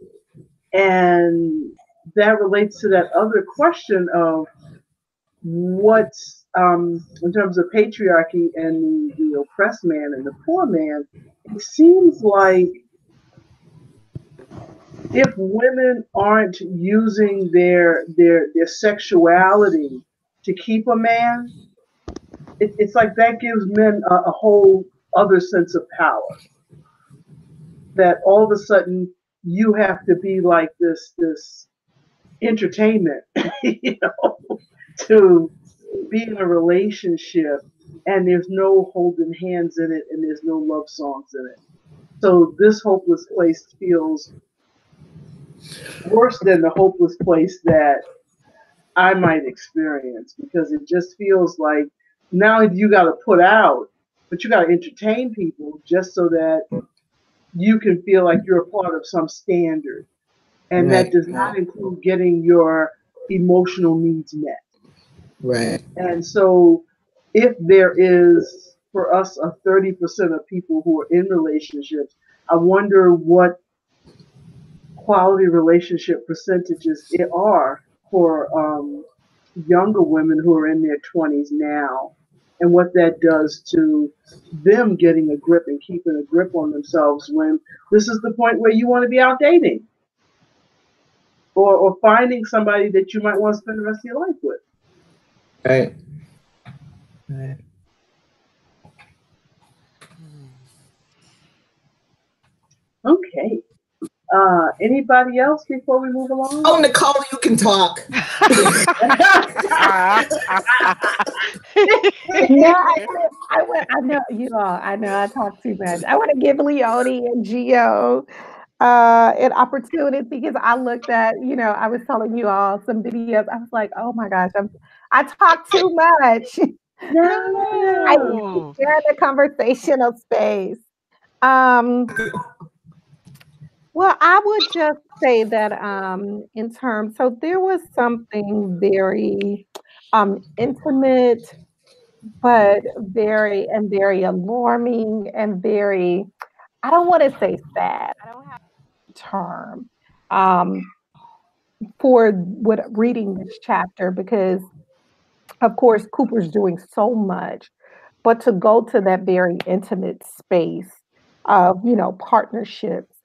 And that relates to that other question of what's, in terms of patriarchy and the oppressed man and the poor man, it seems like if women aren't using their sexuality to keep a man, it's like that gives men a whole other sense of power. That all of a sudden you have to be like this entertainment, to be in a relationship, and there's no holding hands in it, and there's no love songs in it. So this hopeless place feels worse than the hopeless place that I might experience, because it just feels like not only you got to put out, but you got to entertain people just so that you can feel like you're a part of some standard. And Right. that does not include getting your emotional needs met. Right. And so if there is, for us, a 30% of people who are in relationships, I wonder what quality relationship percentages are for younger women who are in their 20s now, and what that does to them getting a grip and keeping a grip on themselves when this is the point where you want to be out dating or finding somebody that you might want to spend the rest of your life with. Right. Right. Okay. Anybody else before we move along? Oh, Nicole, you can talk. No, I know you all. I know I talk too much. I want to give Leonie and Gio an opportunity because I looked at, I was telling you all some videos. I was like, oh my gosh, I talk too much. I need to No. share the conversational space. Um, well, I would just say that in terms, so there was something very intimate, but very alarming and very, I don't want to say sad. I don't have a term um, for what reading this chapter because of course Cooper's doing so much, but to go to that very intimate space of partnerships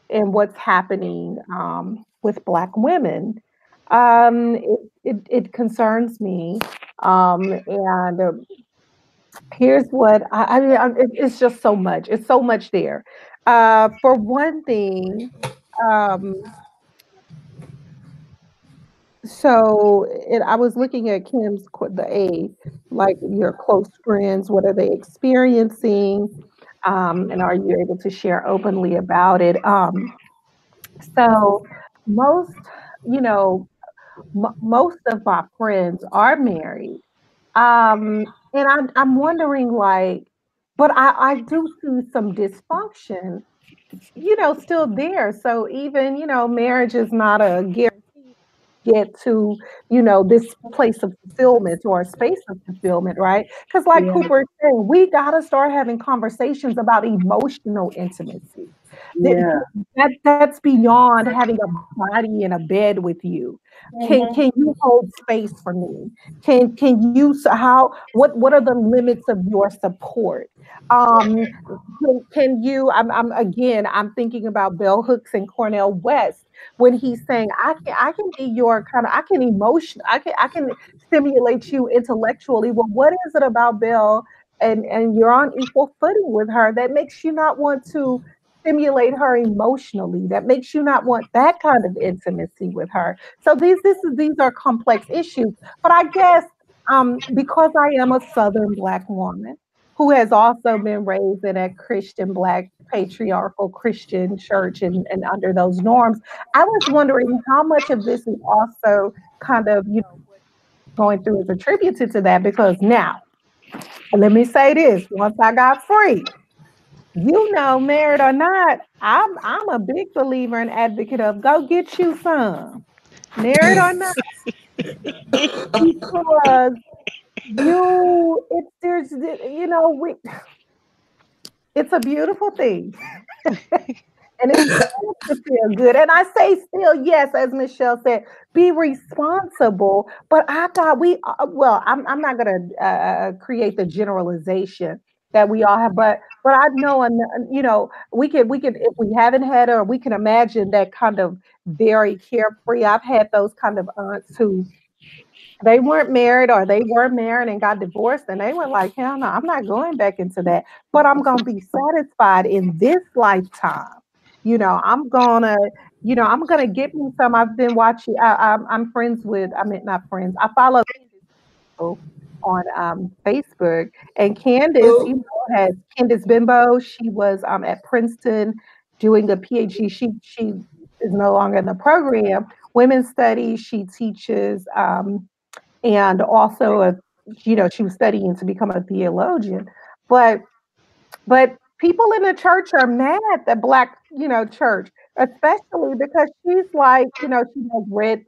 and what's happening with Black women, it concerns me. And here's what I mean. It's just so much. It's so much there. For one thing, um, I was looking at the A, like your close friends. What are they experiencing? And are you able to share openly about it? So most, you know, most of my friends are married. And I'm wondering, like, but I do see some dysfunction, still there. So even, marriage is not a guarantee to get to, this place of fulfillment or a space of fulfillment, right? Because like Yeah, Cooper said, we gotta start having conversations about emotional intimacy. That, yeah. that's beyond having a body in a bed with you. Mm-hmm. Can you hold space for me? Can you how what are the limits of your support? Um, can you? I'm thinking about Bell Hooks and Cornell West when he's saying I can be your kind of I can stimulate you intellectually. Well, what is it about Bell and you're on equal footing with her that makes you not want to stimulate her emotionally, that makes you not want that kind of intimacy with her? So these are complex issues. But I guess because I am a Southern Black woman who has also been raised in a Christian Black patriarchal Christian church and under those norms, I was wondering how much of this is also kind of, what going through is attributed to that. Because now, let me say this, once I got free, married or not, I'm a big believer and advocate of go get you some, married or not, because you it's there's we it's a beautiful thing. And it's supposed to feel good. And I say still, yes, as Michelle said, be responsible. But I thought I'm not going to create the generalization that we all have, but I know, and we can, if we haven't had her, we can imagine that kind of very carefree. I've had those kind of aunts who they weren't married or they were married and got divorced and they were like, hell no, I'm not going back into that. But I'm gonna be satisfied in this lifetime. I'm gonna get me some. I've been watching. I'm friends with. I mean, not friends. I follow people on Facebook, and Candace, Oh, has Candace Bimbo. She was at Princeton doing a PhD. She is no longer in the program. Women's studies. She teaches. And also she was studying to become a theologian. But people in the church are mad at the Black church, especially because she's like, she has red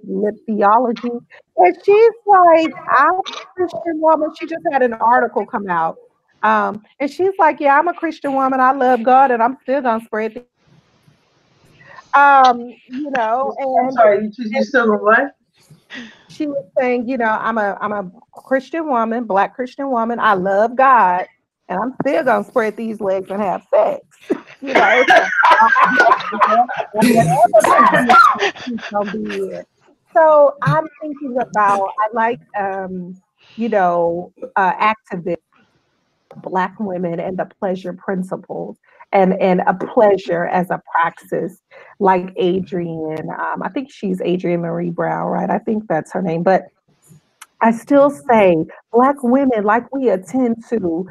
lip theology, and she's like, I'm a Christian woman. She just had an article come out, and she's like, yeah, I'm a Christian woman, I love God, and I'm still gonna spread the You know, I'm and sorry, you still on what? she was saying, you know, I'm a Christian woman, Black Christian woman. I love God, and I'm still gonna spread these legs and have sex. You know, and whatever she's gonna be in. So I'm thinking about. I like, you know, activists, Black women, and the pleasure principles, and a pleasure as a praxis, like Adrienne. I think she's Adrienne Marie Brown, right? I think that's her name, but I still say Black women, like we attend to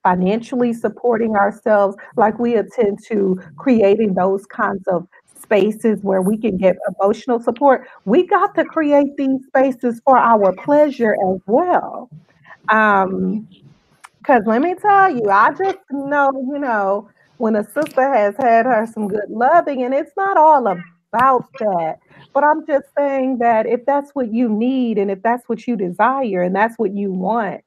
financially supporting ourselves, like we attend to creating those kinds of spaces where we can get emotional support. We got to create these spaces for our pleasure as well. Um, because let me tell you, I just know, you know, when a sister has had her some good loving, and it's not all about that. But I'm just saying that if that's what you need and if that's what you desire and that's what you want,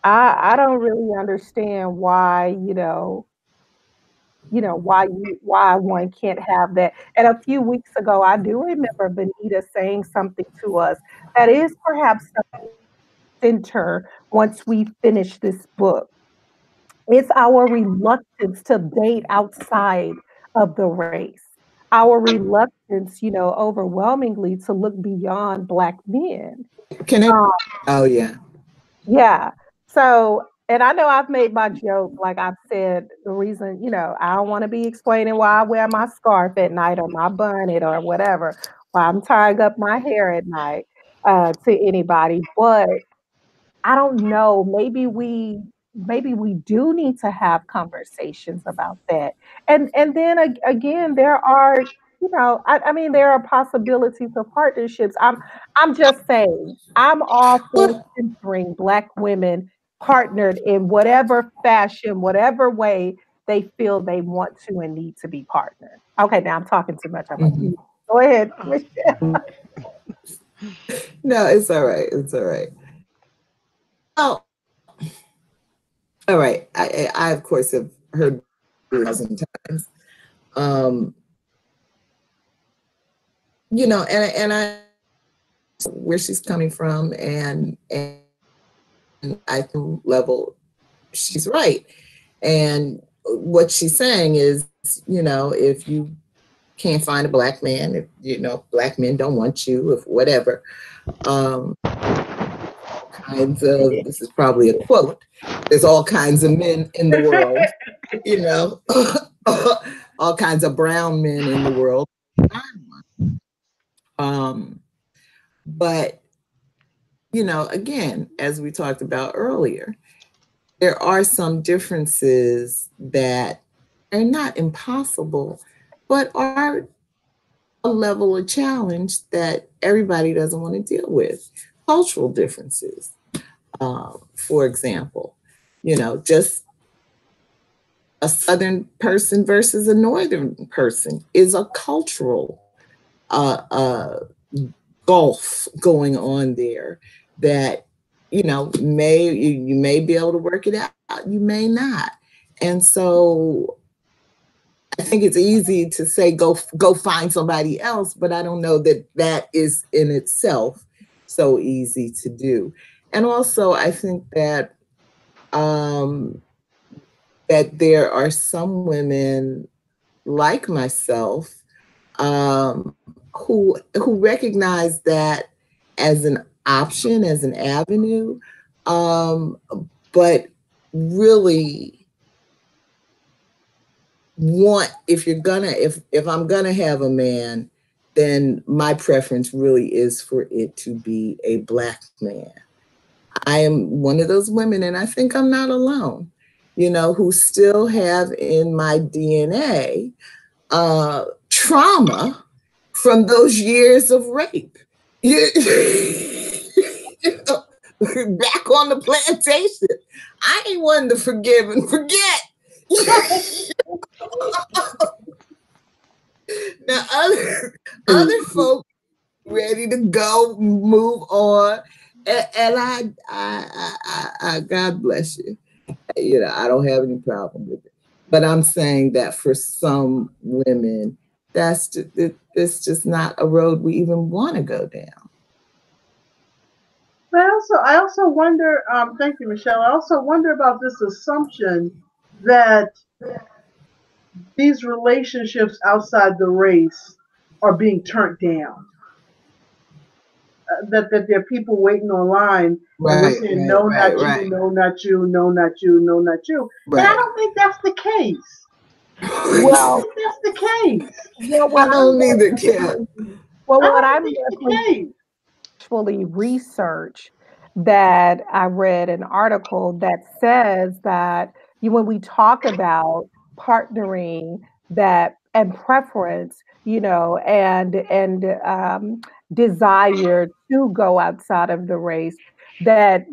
I don't really understand why, why one can't have that. And a few weeks ago, I do remember Benita saying something to us that is perhaps something center once we finish this book. It's our reluctance to date outside of the race. Our reluctance, you know, overwhelmingly to look beyond Black men. Can I? Um, Oh yeah. yeah. So, and I know I've made my joke, like I've said, the reason, you know, I don't want to be explaining why I wear my scarf at night or my bonnet or whatever, why I'm tying up my hair at night to anybody. But I don't know. Maybe we do need to have conversations about that. And then again, there are, you know, I mean, there are possibilities of partnerships. I'm just saying, I'm all for Well, centering Black women partnered in whatever fashion, whatever way they feel they want to and need to be partnered. Okay, now I'm talking too much. I'm like, mhm. go ahead, Oh, Michelle. No, it's all right. It's all right. Oh, all right. I of course have heard 1,000 times. Um, you know, and I where she's coming from, and I think level she's right. And what she's saying is, you know, if you can't find a Black man, if you know Black men don't want you, if whatever, um, kinds of, this is probably a quote, there's all kinds of men in the world, you know, all kinds of brown men in the world. Um, but, you know, again, as we talked about earlier, there are some differences that are not impossible, but are a level of challenge that everybody doesn't want to deal with. Cultural differences, for example, you know, just a Southern person versus a Northern person is a cultural uh, uh, gulf going on there that, you know, you may be able to work it out, you may not. And so I think it's easy to say go find somebody else, but I don't know that that is in itself so easy to do. And also, I think that um, that there are some women like myself who recognize that as an option, as an avenue, um, but really want, if I'm gonna have a man, then my preference really is for it to be a Black man. I am one of those women, and I think I'm not alone, you know, who still have in my DNA trauma from those years of rape. Back on the plantation, I ain't one to forgive and forget. Now other folks ready to go move on, and I God bless you. You know, I don't have any problem with it, but I'm saying that for some women, it's just not a road we even want to go down. But I also wonder, thank you, Michelle. I also wonder about this assumption that these relationships outside the race are being turned down. That there are people waiting online and we're saying, no, not you, no, not you, no, not you, no, not you. And I don't think that's the case. Well, that's the case. Well, I don't either, Kim. Well, what I'm actually research that I read an article that says that when we talk about partnering that and preference, and desire to go outside of the race, that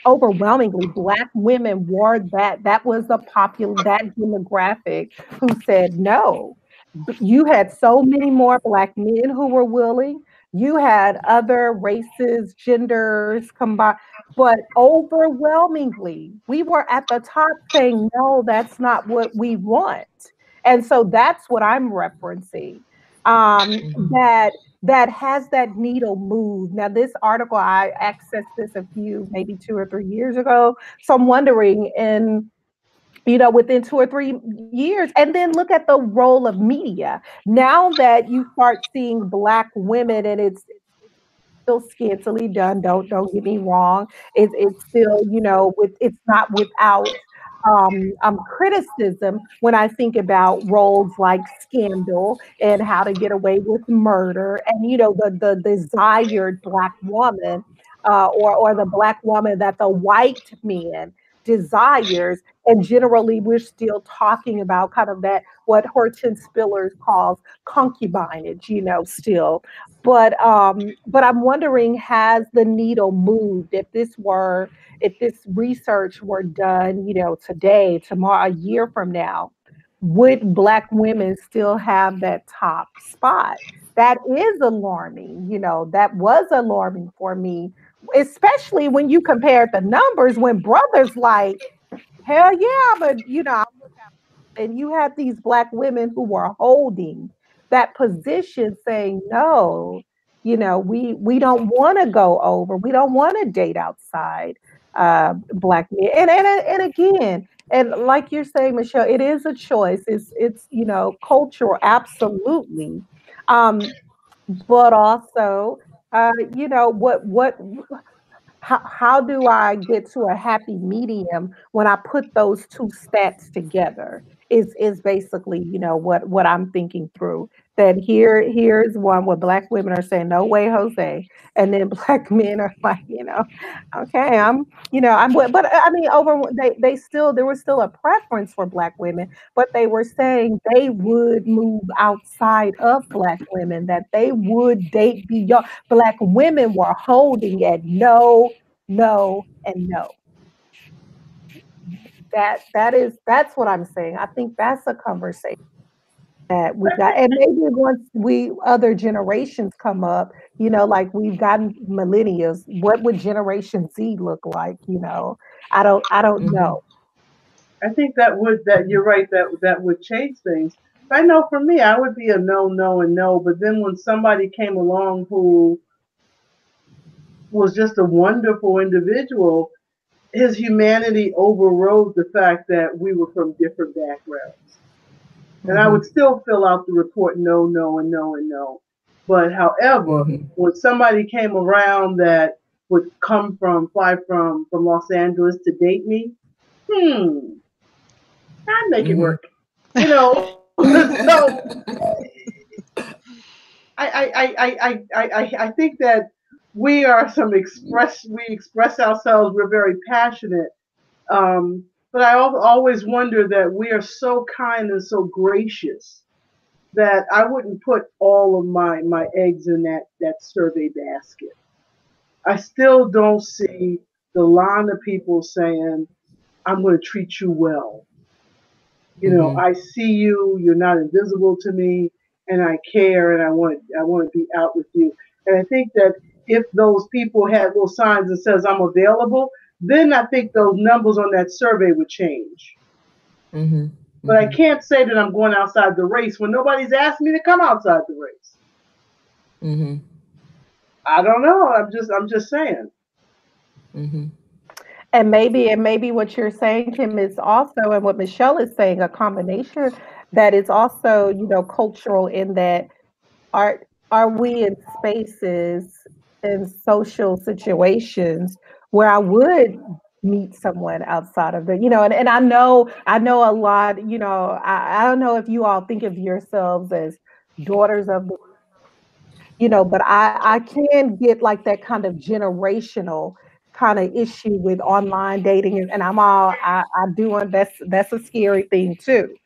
overwhelmingly Black women were that was the popular that demographic who said no. You had so many more Black men who were willing. You had other races, genders combined, but overwhelmingly, we were at the top saying, no, that's not what we want. And so that's what I'm referencing. That has that needle move. Now, this article, I accessed this maybe 2 or 3 years ago. So I'm wondering, within 2 or 3 years, and then look at the role of media. Now that you start seeing Black women, and it's still scantily done. Don't get me wrong. It's still, it's not without criticism when I think about roles like Scandal and How to Get Away with Murder, and the desired Black woman, or the Black woman that the white man desires. And generally, we're still talking about kind of that, what Hortense Spillers calls concubinage, still. But I'm wondering, has the needle moved? If this research were done, today, tomorrow, a year from now, would Black women still have that top spot? That is alarming. That was alarming for me, especially when you compared the numbers, when brothers like, hell yeah, but and you had these Black women who were holding that position saying, no, we don't want to go over, we don't want to date outside Black men. And again, and like you're saying, Michelle, it is a choice. It's cultural, absolutely. But also, what how do I get to a happy medium when I put those two stats together? Is basically, what I'm thinking through. That here's one where Black women are saying, no way, Jose. And then Black men are like, okay, but I mean, there was still a preference for Black women, but they were saying they would move outside of Black women, that they would date beyond. Black women were holding at no, no, and no. That's what I'm saying. I think that's a conversation that we got. And maybe once other generations come up, like we've gotten millennials, what would Generation Z look like? I don't know. I think that you're right, that would change things. I know for me, I would be a no, no, and no. But then when somebody came along who was just a wonderful individual, his humanity overrode the fact that we were from different backgrounds. And I would still fill out the report, no, no, and no, and no. But however, when somebody came around that would fly from Los Angeles to date me, I'd make it work. So I think that we express ourselves, we're very passionate. But I always wonder that we are so kind and so gracious that I wouldn't put all of my eggs in that survey basket. I still don't see the line of people saying, I'm going to treat you well. I see you, you're not invisible to me, and I care, and I want to be out with you. And I think that if those people had little signs that says I'm available, then I think those numbers on that survey would change. But I can't say that I'm going outside the race when nobody's asked me to come outside the race. Mm-hmm. I don't know. I'm just saying. Mm-hmm. And maybe what you're saying, Kim, is also, and what Michelle is saying, a combination that is also, cultural, in that are we in spaces, in social situations where I would meet someone outside of and I know a lot, I don't know if you all think of yourselves as daughters of the, but I can get like that kind of generational kind of issue with online dating, and I do, and that's a scary thing too,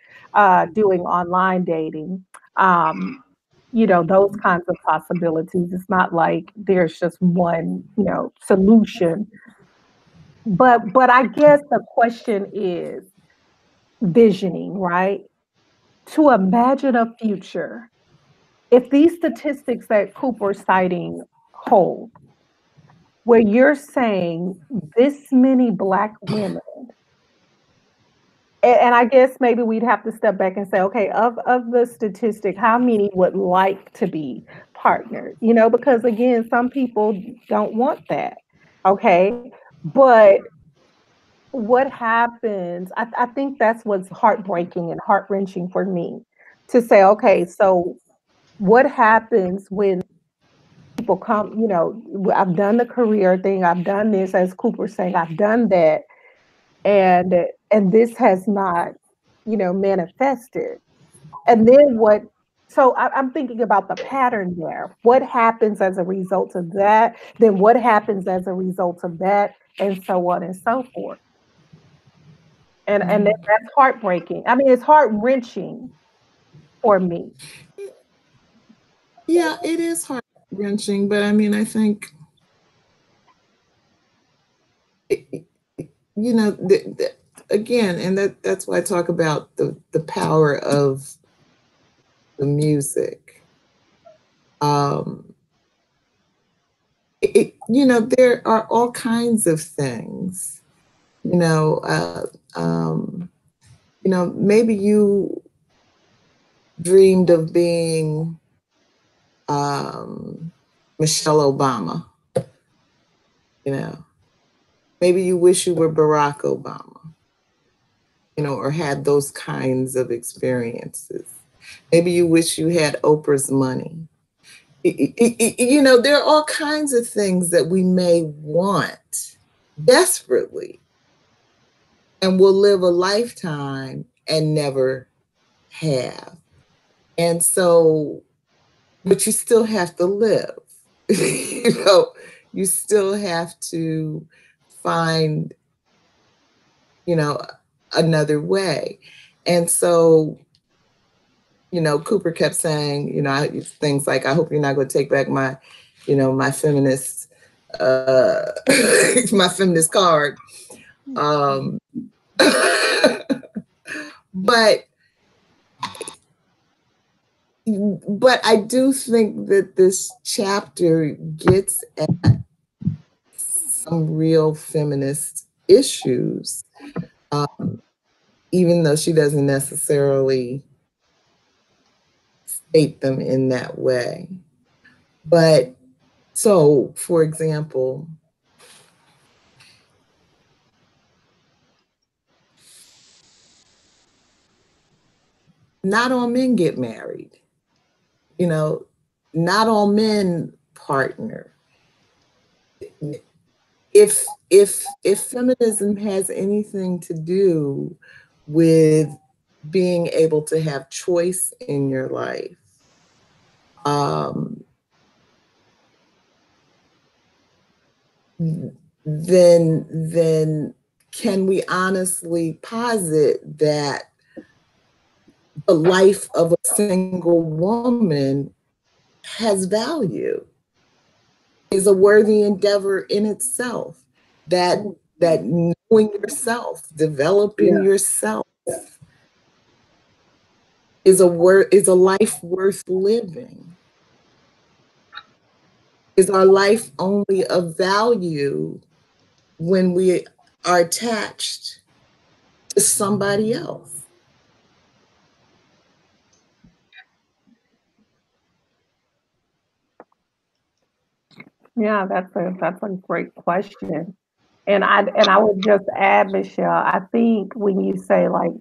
doing online dating. Um, those kinds of possibilities. It's not like there's just one, solution. But I guess the question is visioning, right? To imagine a future, if these statistics that Cooper's citing hold, where you're saying this many Black women, and I guess maybe we'd have to step back and say, okay, of the statistic, how many would like to be partnered? Because again, some people don't want that. Okay. But what happens, I think that's what's heartbreaking and heart-wrenching for me, to say, okay, so what happens when people come, I've done the career thing, I've done this, as Cooper's saying, I've done that, and this has not, manifested. And then what? So I'm thinking about the pattern there. What happens as a result of that? Then what happens as a result of that? And so on and so forth. And that's heartbreaking. I mean, it's heart-wrenching for me. Yeah, it is heart-wrenching, but I mean, I think, again, and that's why I talk about the power of the music. There are all kinds of things. Maybe you dreamed of being Michelle Obama. Maybe you wish you were Barack Obama. Or had those kinds of experiences. Maybe you wish you had Oprah's money. There are all kinds of things that we may want desperately and will live a lifetime and never have. And so, but you still have to live. You still have to find, another way. And so, Cooper kept saying, things like, I hope you're not going to take back my, my feminist, my feminist card. But I do think that this chapter gets at some real feminist issues, even though she doesn't necessarily state them in that way. But so, for example, not all men get married. Not all men partner. If feminism has anything to do with being able to have choice in your life, then can we honestly posit that the life of a single woman has value, is a worthy endeavor in itself, that knowing yourself, developing yourself is a life worth living? Is our life only of value when we are attached to somebody else? Yeah, that's a great question. And I would just add, Michelle, I think when you say like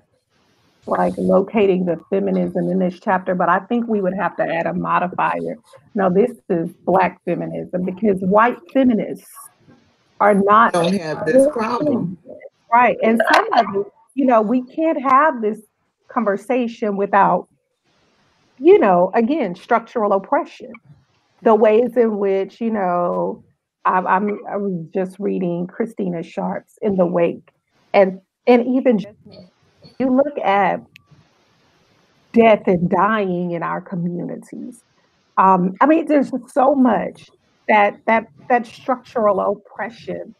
locating the feminism in this chapter, but I think we would have to add a modifier. Now, this is Black feminism because white feminists are not Don't have this doing problem. this, right. And some of it, we can't have this conversation without, again, structural oppression. The ways in which, I was just reading Christina Sharp's In the Wake, and even just you look at death and dying in our communities. I mean, there's so much that structural oppression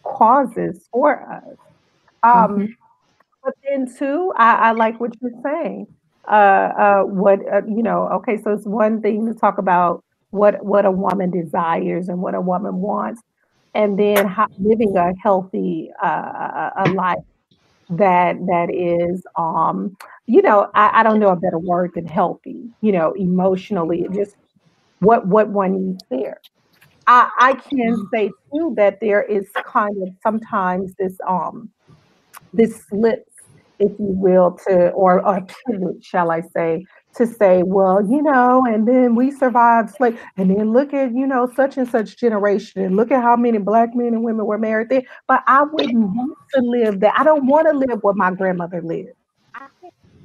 causes for us. Mhm. But then too, I like what you're saying. Okay, so it's one thing to talk about what a woman desires and what a woman wants, and then living a healthy a life that is I don't know a better word than healthy, emotionally, just what one needs there. I can say too that there is kind of sometimes this slip, if you will, or a pivot, shall I say, to say, well, and then we survived slave, and then look at, such and such generation, and look at how many Black men and women were married there. But I wouldn't want to live that. I don't want to live what my grandmother lived. I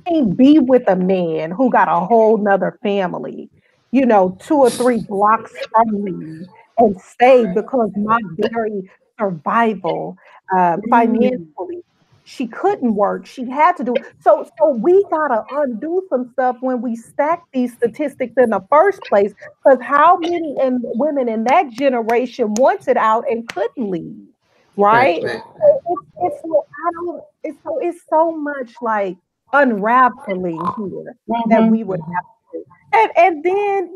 can't be with a man who got a whole nother family, 2 or 3 blocks from me and stay because my very survival Mm. financially she couldn't work. She had to do so we gotta undo some stuff when we stack these statistics in the first place. Because how many women in that generation wanted out and couldn't leave, Right, right? right. So it's so I don't it's so much like unraveling here that Mhm. we would have to do. And then,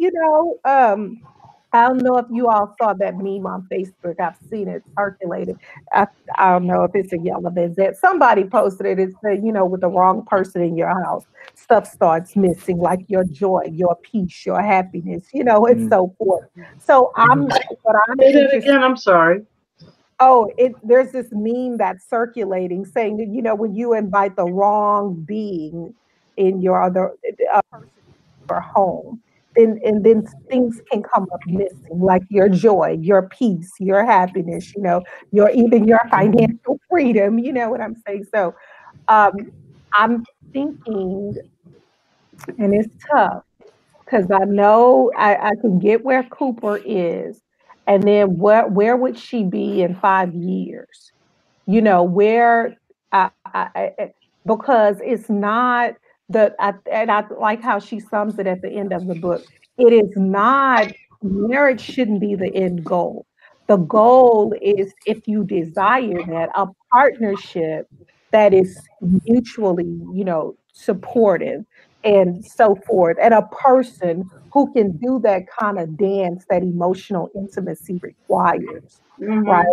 I don't know if you all saw that meme on Facebook. I've seen it circulated. I, I don't know if it's a yellow that somebody posted it. It said, with the wrong person in your house, stuff starts missing, like your joy, your peace, your happiness, and Mhm. so forth. So Mhm. what I'm Say that interested. again. I'm sorry. Oh, there's this meme that's circulating saying that, when you invite the wrong being in your other person in your home, then things can come up missing, like your joy, your peace, your happiness, your even your financial freedom. You know what I'm saying? So um, I'm thinking, and it's tough because I know I can get where Cooper is, and then where would she be in 5 years? Where because it's not and I like how she sums it at the end of the book. It is not marriage shouldn't be the end goal. The goal is, if you desire that, a partnership that is mutually, supportive and so forth, and a person who can do that kind of dance that emotional intimacy requires, right?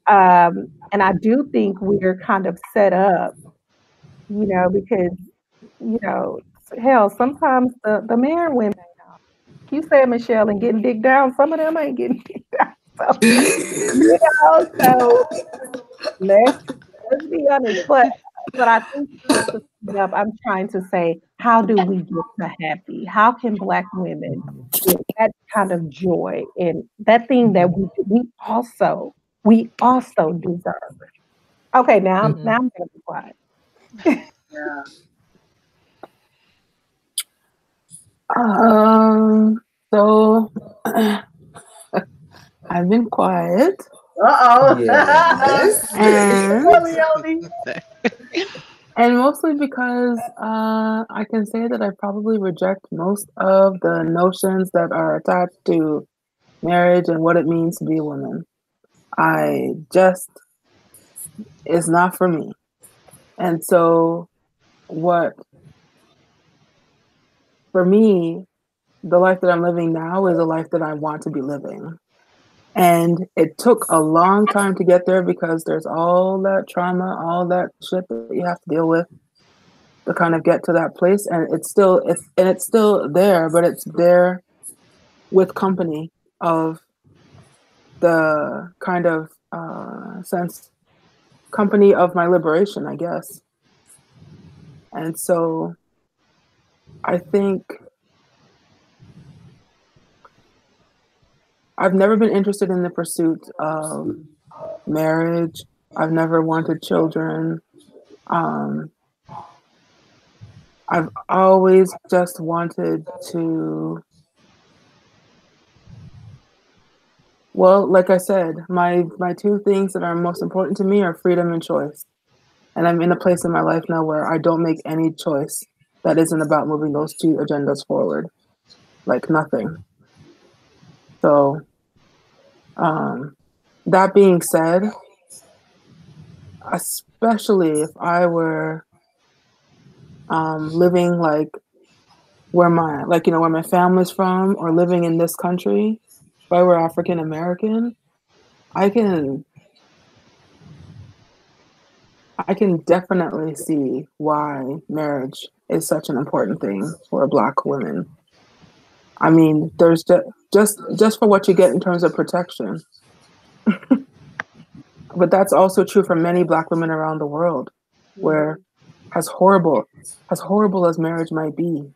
Mhm. And I do think we're kind of set up, because, you know, hell, sometimes the man women, you said, Michelle, and getting digged down, some of them ain't getting digged down. So, so let's be honest. But I think just to sum it up, I'm trying to say, how do we get to happy? How can Black women get that kind of joy and that thing that we also deserve? Okay, now Mhm. I'm gonna be quiet. Yeah. So I've been quiet, Uh oh. Yes. and Come on, Leonie. mostly because I can say that I probably reject most of the notions that are attached to marriage and what it means to be a woman. I just it's not for me. And so what for me, the life that I'm living now is a life that I want to be living. And it took a long time to get there because there's all that trauma, all that shit that you have to deal with to kind of get to that place. And it's still there, but it's there with company of the kind of company of my liberation, I guess. And so I think I've never been interested in the pursuit of marriage. I've never wanted children. I've always just wanted to, well, like I said, my two things that are most important to me are freedom and choice. And I'm in a place in my life now where I don't make any choice that isn't about moving those two agendas forward. Like nothing. So, that being said, especially if I were living like where my family's from, or living in this country, if I were African American, I can definitely see why marriage is such an important thing for Black women. I mean, there's just for what you get in terms of protection. But that's also true for many Black women around the world, where as horrible as marriage might be,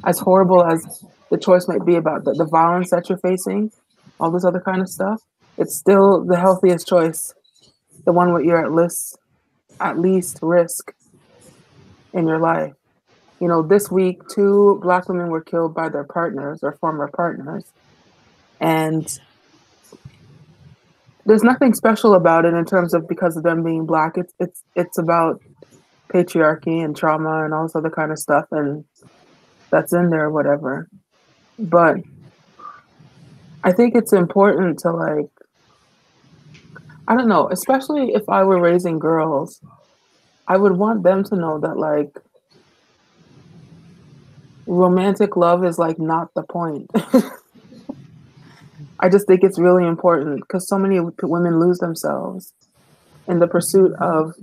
as horrible as the choice might be about the violence that you're facing, all this other kind of stuff, it's still the healthiest choice, the one where you're at least risk in your life. You know, this week, 2 Black women were killed by their partners or former partners. And there's nothing special about it in terms of because of them being Black. It's about patriarchy and trauma and all this other kind of stuff, and that's in there, whatever. But I think it's important to, like, I don't know, especially if I were raising girls, I would want them to know that, like, romantic love is like not the point. I just think it's really important because so many women lose themselves in the pursuit of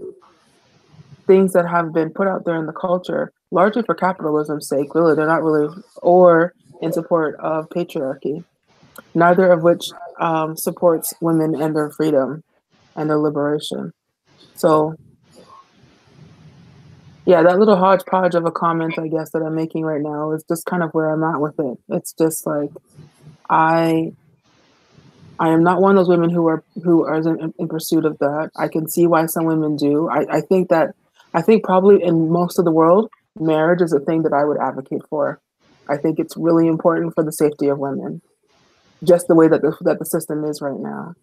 things that have been put out there in the culture, largely for capitalism's sake, really. They're not really, or in support of patriarchy, neither of which supports women and their freedom and their liberation. So, yeah, that little hodgepodge of a comment, I guess, that I'm making right now is just kind of where I'm at with it. It's just like, I am not one of those women who are in pursuit of that. I can see why some women do. I think probably in most of the world, marriage is a thing that I would advocate for. I think it's really important for the safety of women, just the way that the system is right now.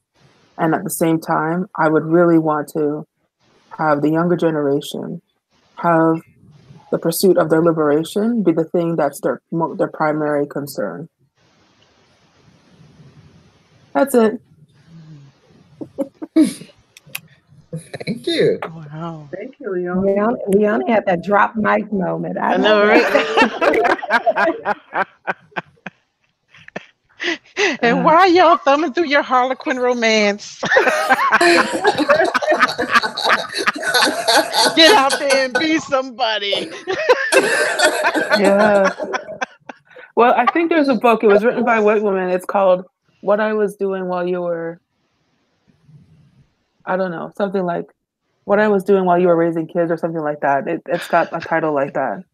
And at the same time, I would really want to have the younger generation have the pursuit of their liberation be the thing that's their primary concern. That's it. Thank you. Wow. Thank you, Leonie. Leonie had that drop mic moment. I know, right? And why y'all thumbing through your Harlequin romance? Get out there and be somebody. Yeah. Well, I think there's a book. It was written by a white woman. It's called "What I Was Doing While You Were," I don't know, something like "What I Was Doing While You Were Raising Kids" or something like that. It's got a title like that.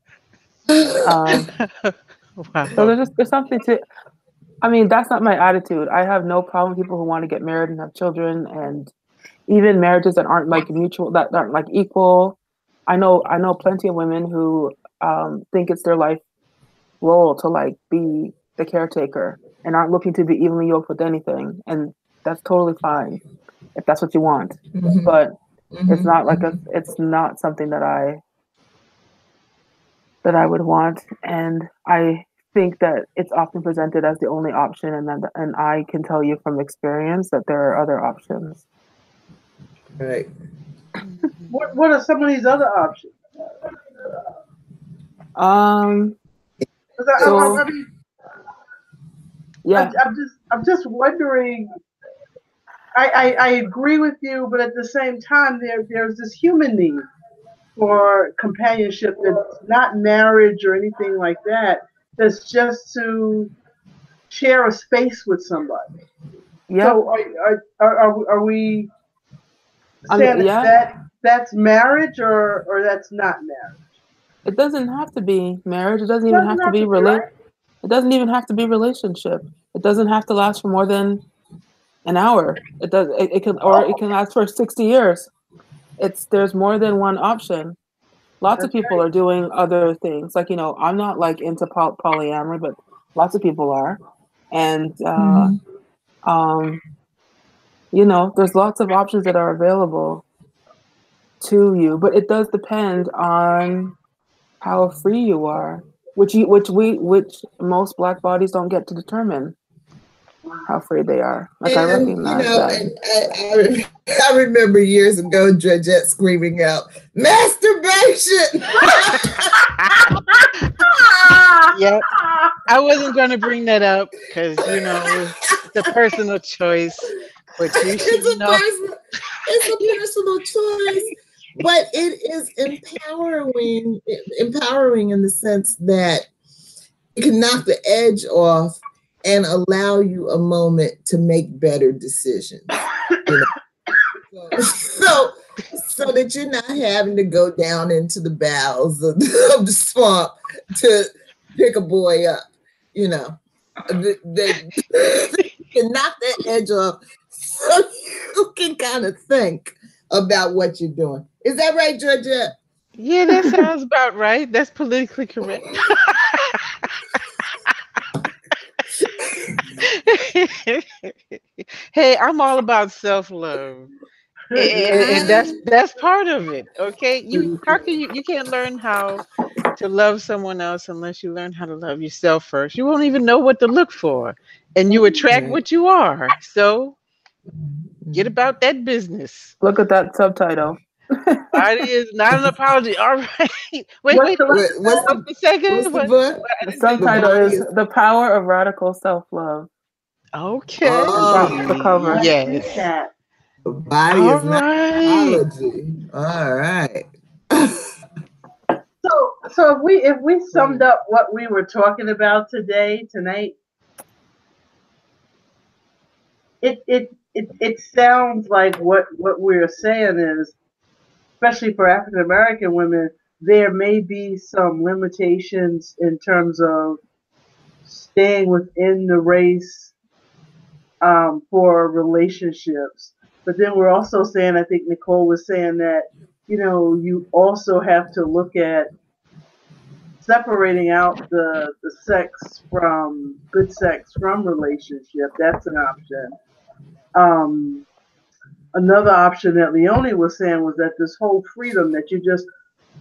Wow. So there's something to. I mean, that's not my attitude. I have no problem with people who want to get married and have children, and even marriages that aren't like mutual, that aren't like equal. I know plenty of women who think it's their life role to like be the caretaker and aren't looking to be evenly yoked with anything, and that's totally fine if that's what you want. Mhm. But Mhm. it's not like it's not something that I would want, and I think that it's often presented as the only option, and I can tell you from experience that there are other options. Right. What are some of these other options? So, I mean, yeah. I'm just wondering. I agree with you, but at the same time, there's this human need for companionship that's not marriage or anything like that. That's just to share a space with somebody. Yep. So are we saying that's marriage or that's not marriage? It doesn't have to be marriage. It doesn't It even doesn't have to have be to be, right? It doesn't even have to be relationship. It doesn't have to last for more than an hour. It does. It can, or it can last for 60 years. There's more than one option. Lots of That's people right. are doing other things. Like, I'm not like into polyamory, but lots of people are. And, there's lots of options that are available to you, but it does depend on how free you are, which most Black bodies don't get to determine how free they are. Like, I And recognize that. and I remember years ago, Georgette screaming out, "Masturbation!" Yep. I wasn't going to bring that up because, it's a personal choice, but you should know. It's a personal choice, but it is empowering in the sense that it can knock the edge off and allow you a moment to make better decisions. So that you're not having to go down into the bowels of the swamp to pick a boy up, They can knock that edge off so you can kind of think about what you're doing. Is that right, Georgette? Yeah, that sounds about right. That's politically correct. Hey, I'm all about self-love. And that's part of it. Okay. You can't learn how to love someone else unless you learn how to love yourself first. You won't even know what to look for. And you attract what you are. So get about that business. Look at that subtitle. Body is not an apology. All right. Wait What's a second. What's the book? The subtitle is The Power of Radical Self-Love. Okay. Oh, The cover. Yes. The body All is not right. apology. All right. So if we summed up what we were talking about tonight, it sounds like what we're saying is, especially for African American women, there may be some limitations in terms of staying within the race for relationships. But then we're also saying, I think Nicole was saying that, you also have to look at separating out the sex from good sex from relationship. That's an option. Another option that Leonie was saying was that this whole freedom that you just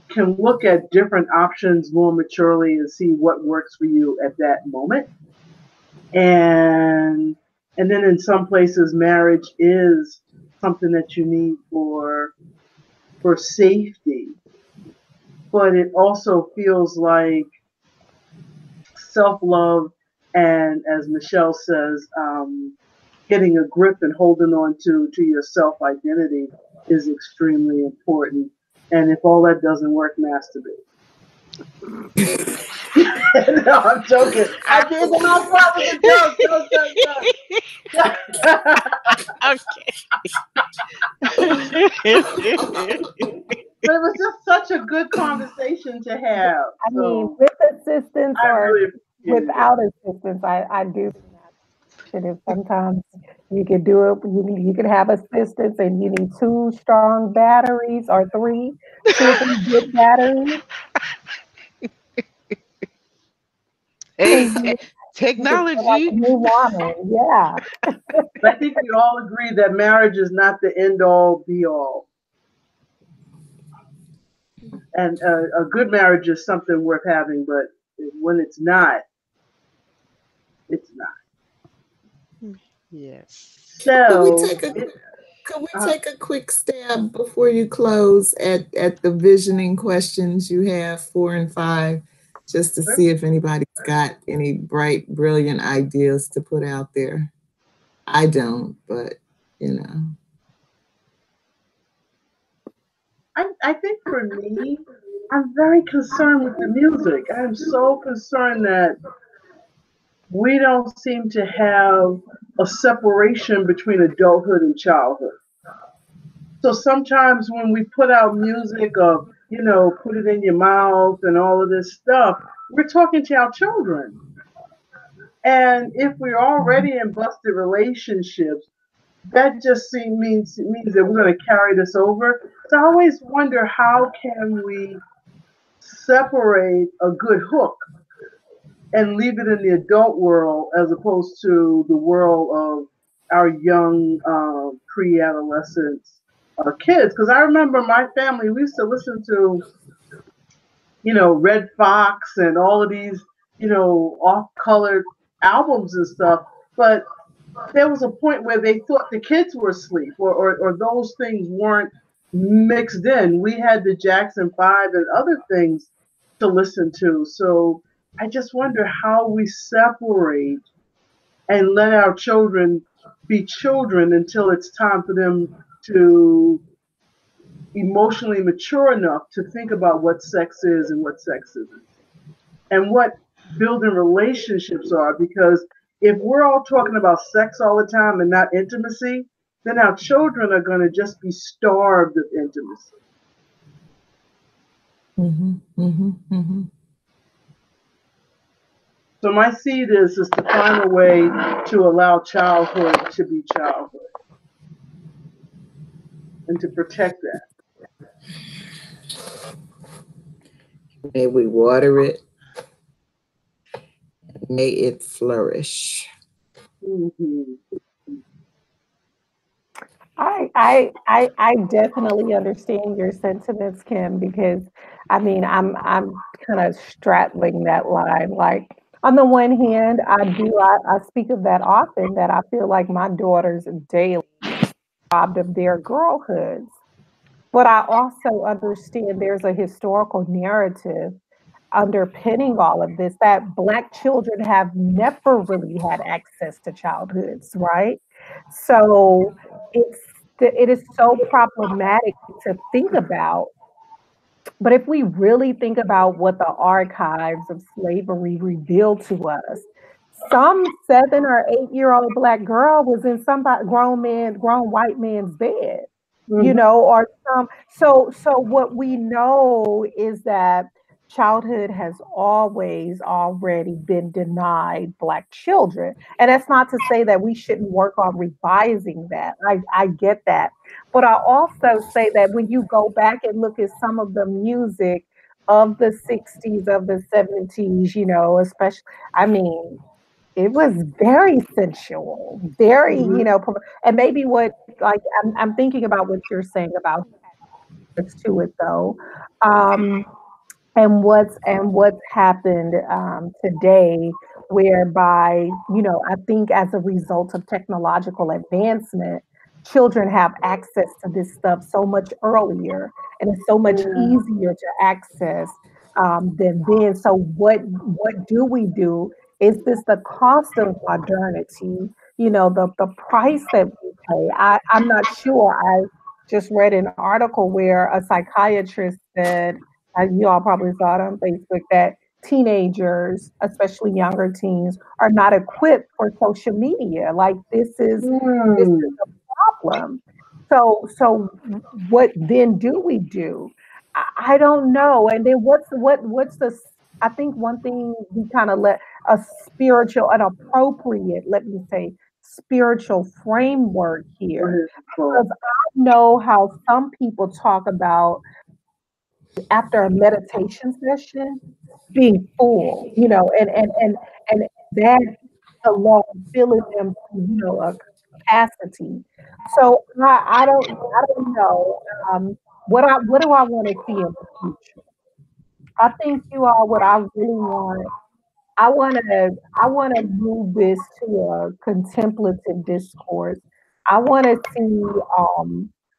can look at different options more maturely and see what works for you at that moment. And then in some places, marriage is something that you need for safety. But it also feels like self-love and, as Michelle says, getting a grip and holding on to your self-identity is extremely important. And if all that doesn't work, masturbate. No, I'm joking. I did the whole part with the joke. But it was just such a good conversation to have. I mean, with assistance or without assistance, I do think that sometimes you can do it. You can have assistance, and you need 2 strong batteries or 3, 2 or 3 good batteries. Hey, technology. Like a new woman, yeah. I think we all agree that marriage is not the end all be all. And a good marriage is something worth having, but when it's not, it's not. Yes. So Could we take a quick stab before you close at the visioning questions you have 4 and 5, just to see if anybody's got any bright, brilliant ideas to put out there? I don't, but I think for me, I'm very concerned with the music. I'm so concerned that we don't seem to have a separation between adulthood and childhood. So sometimes when we put out music of, put it in your mouth and all of this stuff, we're talking to our children. And if we're already in busted relationships, that just means that we're going to carry this over. So I always wonder, how can we separate a good hook and leave it in the adult world as opposed to the world of our young pre-adolescents kids? Because I remember my family, we used to listen to, Red Fox and all of these, off-colored albums and stuff. But there was a point where they thought the kids were asleep, or those things weren't mixed in. We had the Jackson 5 and other things to listen to. So I just wonder how we separate and let our children be children until it's time for them to emotionally mature enough to think about what sex is and what sex isn't, and what building relationships are. Because if we're all talking about sex all the time and not intimacy, then our children are going to just be starved of intimacy. Mm-hmm, mm-hmm, mm-hmm. So my seed is to find a way to allow childhood to be childhood and to protect that. May we water it. May it flourish. Mm-hmm. I definitely understand your sentiments, Kim, because I'm kind of straddling that line. Like, on the one hand, I speak of that often, that I feel like my daughters daily robbed of their girlhoods. But I also understand there's a historical narrative underpinning all of this, that Black children have never really had access to childhoods, right? So it is so problematic to think about. But if we really think about what the archives of slavery reveal to us, some 7 or 8 year old Black girl was in some grown white man's bed, Mm-hmm. or some. So what we know is that childhood has always already been denied Black children. And that's not to say that we shouldn't work on revising that. I get that. But I also say that when you go back and look at some of the music of the 60s, of the 70s, especially, I mean, it was very sensual, very, and maybe what, like, I'm thinking about what you're saying about it's to it though. And what's happened today, whereby, I think as a result of technological advancement, children have access to this stuff so much earlier, and it's so much easier to access than then. So what do we do? Is this the cost of modernity? The price that we pay. I'm not sure. I just read an article where a psychiatrist said, you all probably saw it on Facebook, that teenagers, especially younger teens, are not equipped for social media. Like, this is a problem. So what then do we do? I don't know. And then what's the, I think one thing we kind of let a spiritual, an appropriate, let me say, spiritual framework here. Because I know how some people talk about, after a meditation session, being full, and that alone filling them to, a capacity. So I don't know. What do I want to see in the future? I think, you all, what I really want, I want to move this to a contemplative discourse. I want to see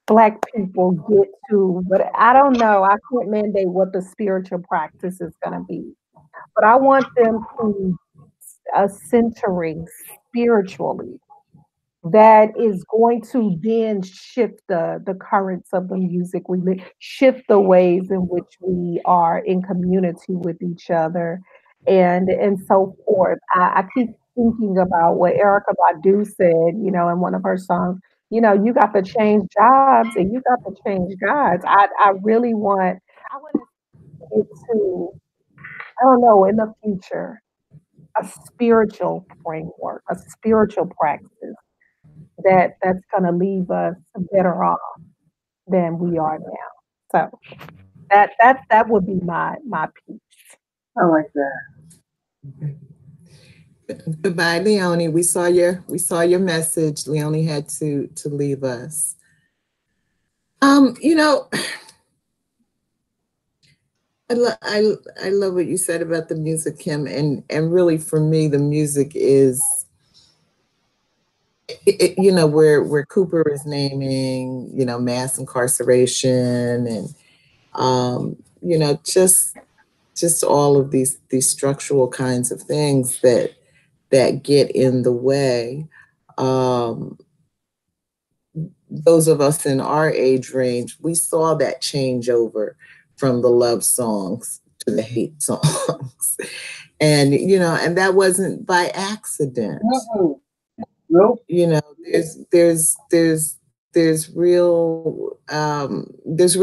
Black people get to, but I don't know. I can't mandate what the spiritual practice is going to be, but I want them to a centering spiritually that is going to then shift the currents of the music shift the ways in which we are in community with each other, and so forth. I keep thinking about what Erica Badu said, you know, in one of her songs, you know, you got to change jobs and you got to change gods. I really want, I want to get to, I don't know, in the future, a spiritual framework, a spiritual practice that's going to leave us better off than we are now. So that would be my piece. I like that. Goodbye, Leonie. We saw your message. Leonie had to leave us. You know, I love what you said about the music, Kim, and really for me the music is, you know, where Cooper is naming, you know, mass incarceration and you know, just all of these structural kinds of things that get in the way. Those of us in our age range, we saw that change over from the love songs to the hate songs. And, you know, and that wasn't by accident. Nope. You know, there's real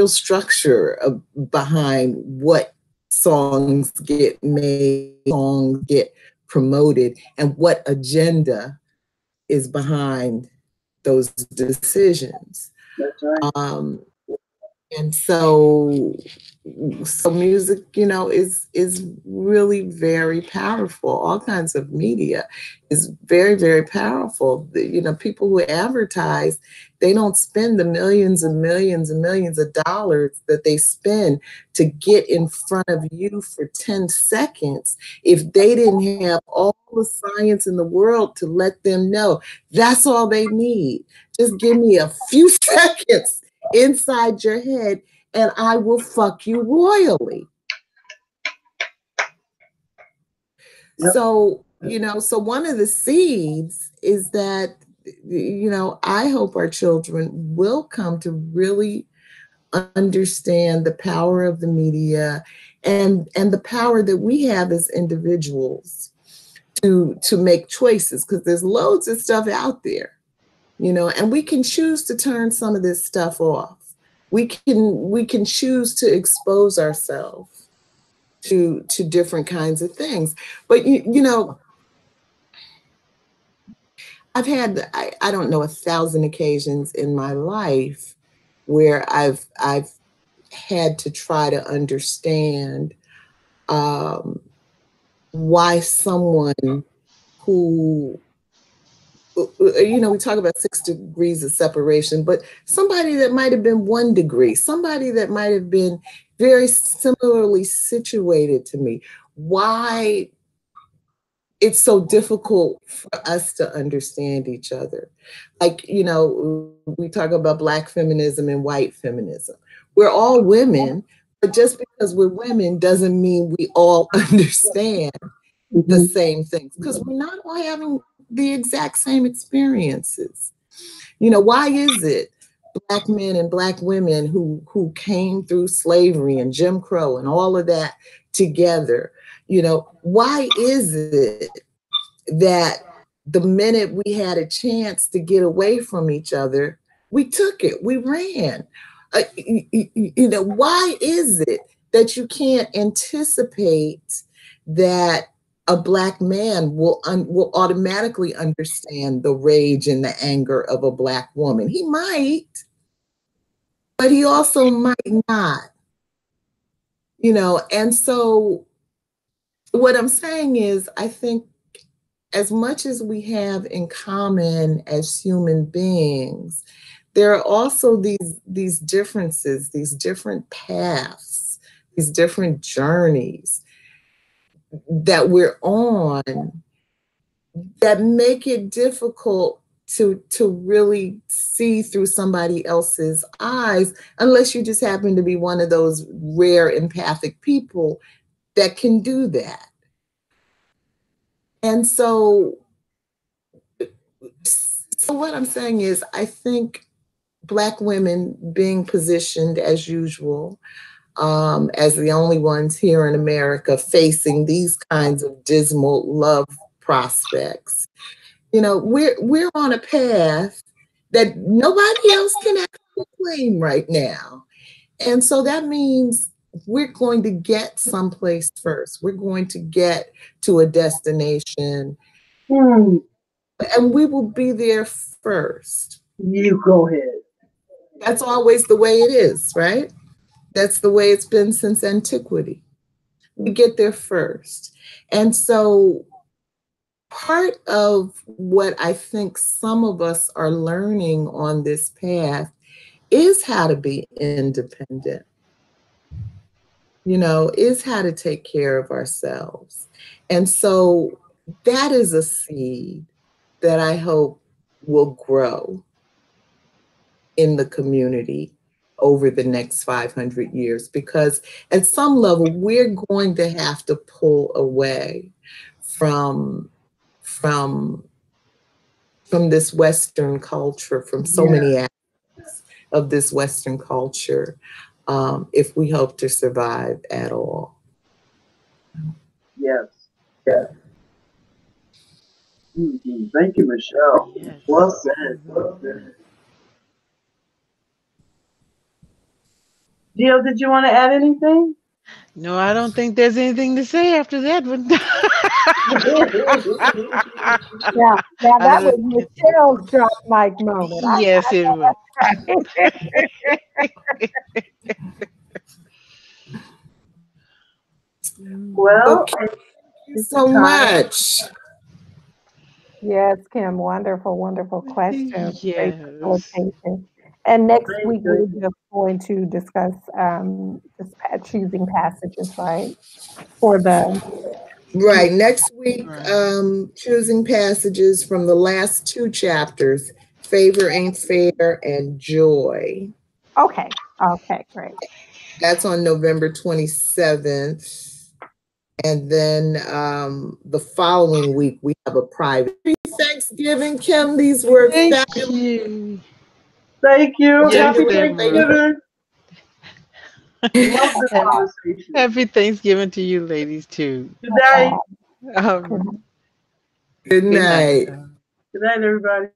structure behind what songs get made, songs get promoted, and what agenda is behind those decisions. That's right. And so music, you know, is really very powerful. All kinds of media is very, very powerful. You know, people who advertise, they don't spend the millions and millions and millions of dollars that they spend to get in front of you for 10 seconds if they didn't have all the science in the world to let them know that's all they need. Just give me a few seconds inside your head and I will fuck you royally. Yep. So, you know, so one of the seeds is that, you know, I hope our children will come to really understand the power of the media and the power that we have as individuals to make choices, because there's loads of stuff out there, you know, and we can choose to turn some of this stuff off. We can choose to expose ourselves to different kinds of things. But you know, I've had I don't know 1,000 occasions in my life where I've had to try to understand why someone who, you know, we talk about 6 degrees of separation, but somebody that might have been 1 degree, somebody that might have been very similarly situated to me, why it's so difficult for us to understand each other. Like, you know, we talk about Black feminism and white feminism. We're all women, but just because we're women doesn't mean we all understand the same things, because we're not all having the exact same experiences. You know, why is it Black men and Black women who came through slavery and Jim Crow and all of that together, you know, why is it that the minute we had a chance to get away from each other, we took it, we ran? You know, why is it that you can't anticipate that a Black man will automatically understand the rage and the anger of a Black woman? He might, but he also might not, you know? And so what I'm saying is, I think as much as we have in common as human beings, there are also these differences, these different paths, these different journeys that we're on that make it difficult to really see through somebody else's eyes, unless you just happen to be one of those rare empathic people that can do that. And so what I'm saying is, I think Black women being positioned as usual, as the only ones here in America facing these kinds of dismal love prospects. You know, we're on a path that nobody else can actually claim right now. And so that means we're going to get someplace first. We're going to get to a destination, and we will be there first. You go ahead. That's always the way it is, right? That's the way it's been since antiquity. We get there first. And so part of what I think some of us are learning on this path is how to be independent, you know, is how to take care of ourselves. And so that is a seed that I hope will grow in the community over the next 500 years, because at some level, we're going to have to pull away from this Western culture, from so many aspects of this Western culture, if we hope to survive at all. Yes. Yeah. Thank you, Michelle. Yes. Well said. Well said. Gio, did you want to add anything? No, I don't think there's anything to say after that one. Yeah, now that was Michelle's drop mic moment. Yes, it was. Well, Okay, thank you so much. Yes, Kim, wonderful, wonderful question. Great Yes. facilitation. And next Thank week, you. we're just going to discuss just choosing passages, right? For the, Right, next week, Right. choosing passages from the last two chapters, Favor Ain't Fair and Joy. okay, great. That's on November 27th. And then the following week, we have a private Thanksgiving. Kim, these were Thank fabulous. you. Thank you. Yes, Happy they were. Thanksgiving. Love the conversation. Happy Thanksgiving to you ladies too. Good night. Um, Good good night. night. Good night, everybody.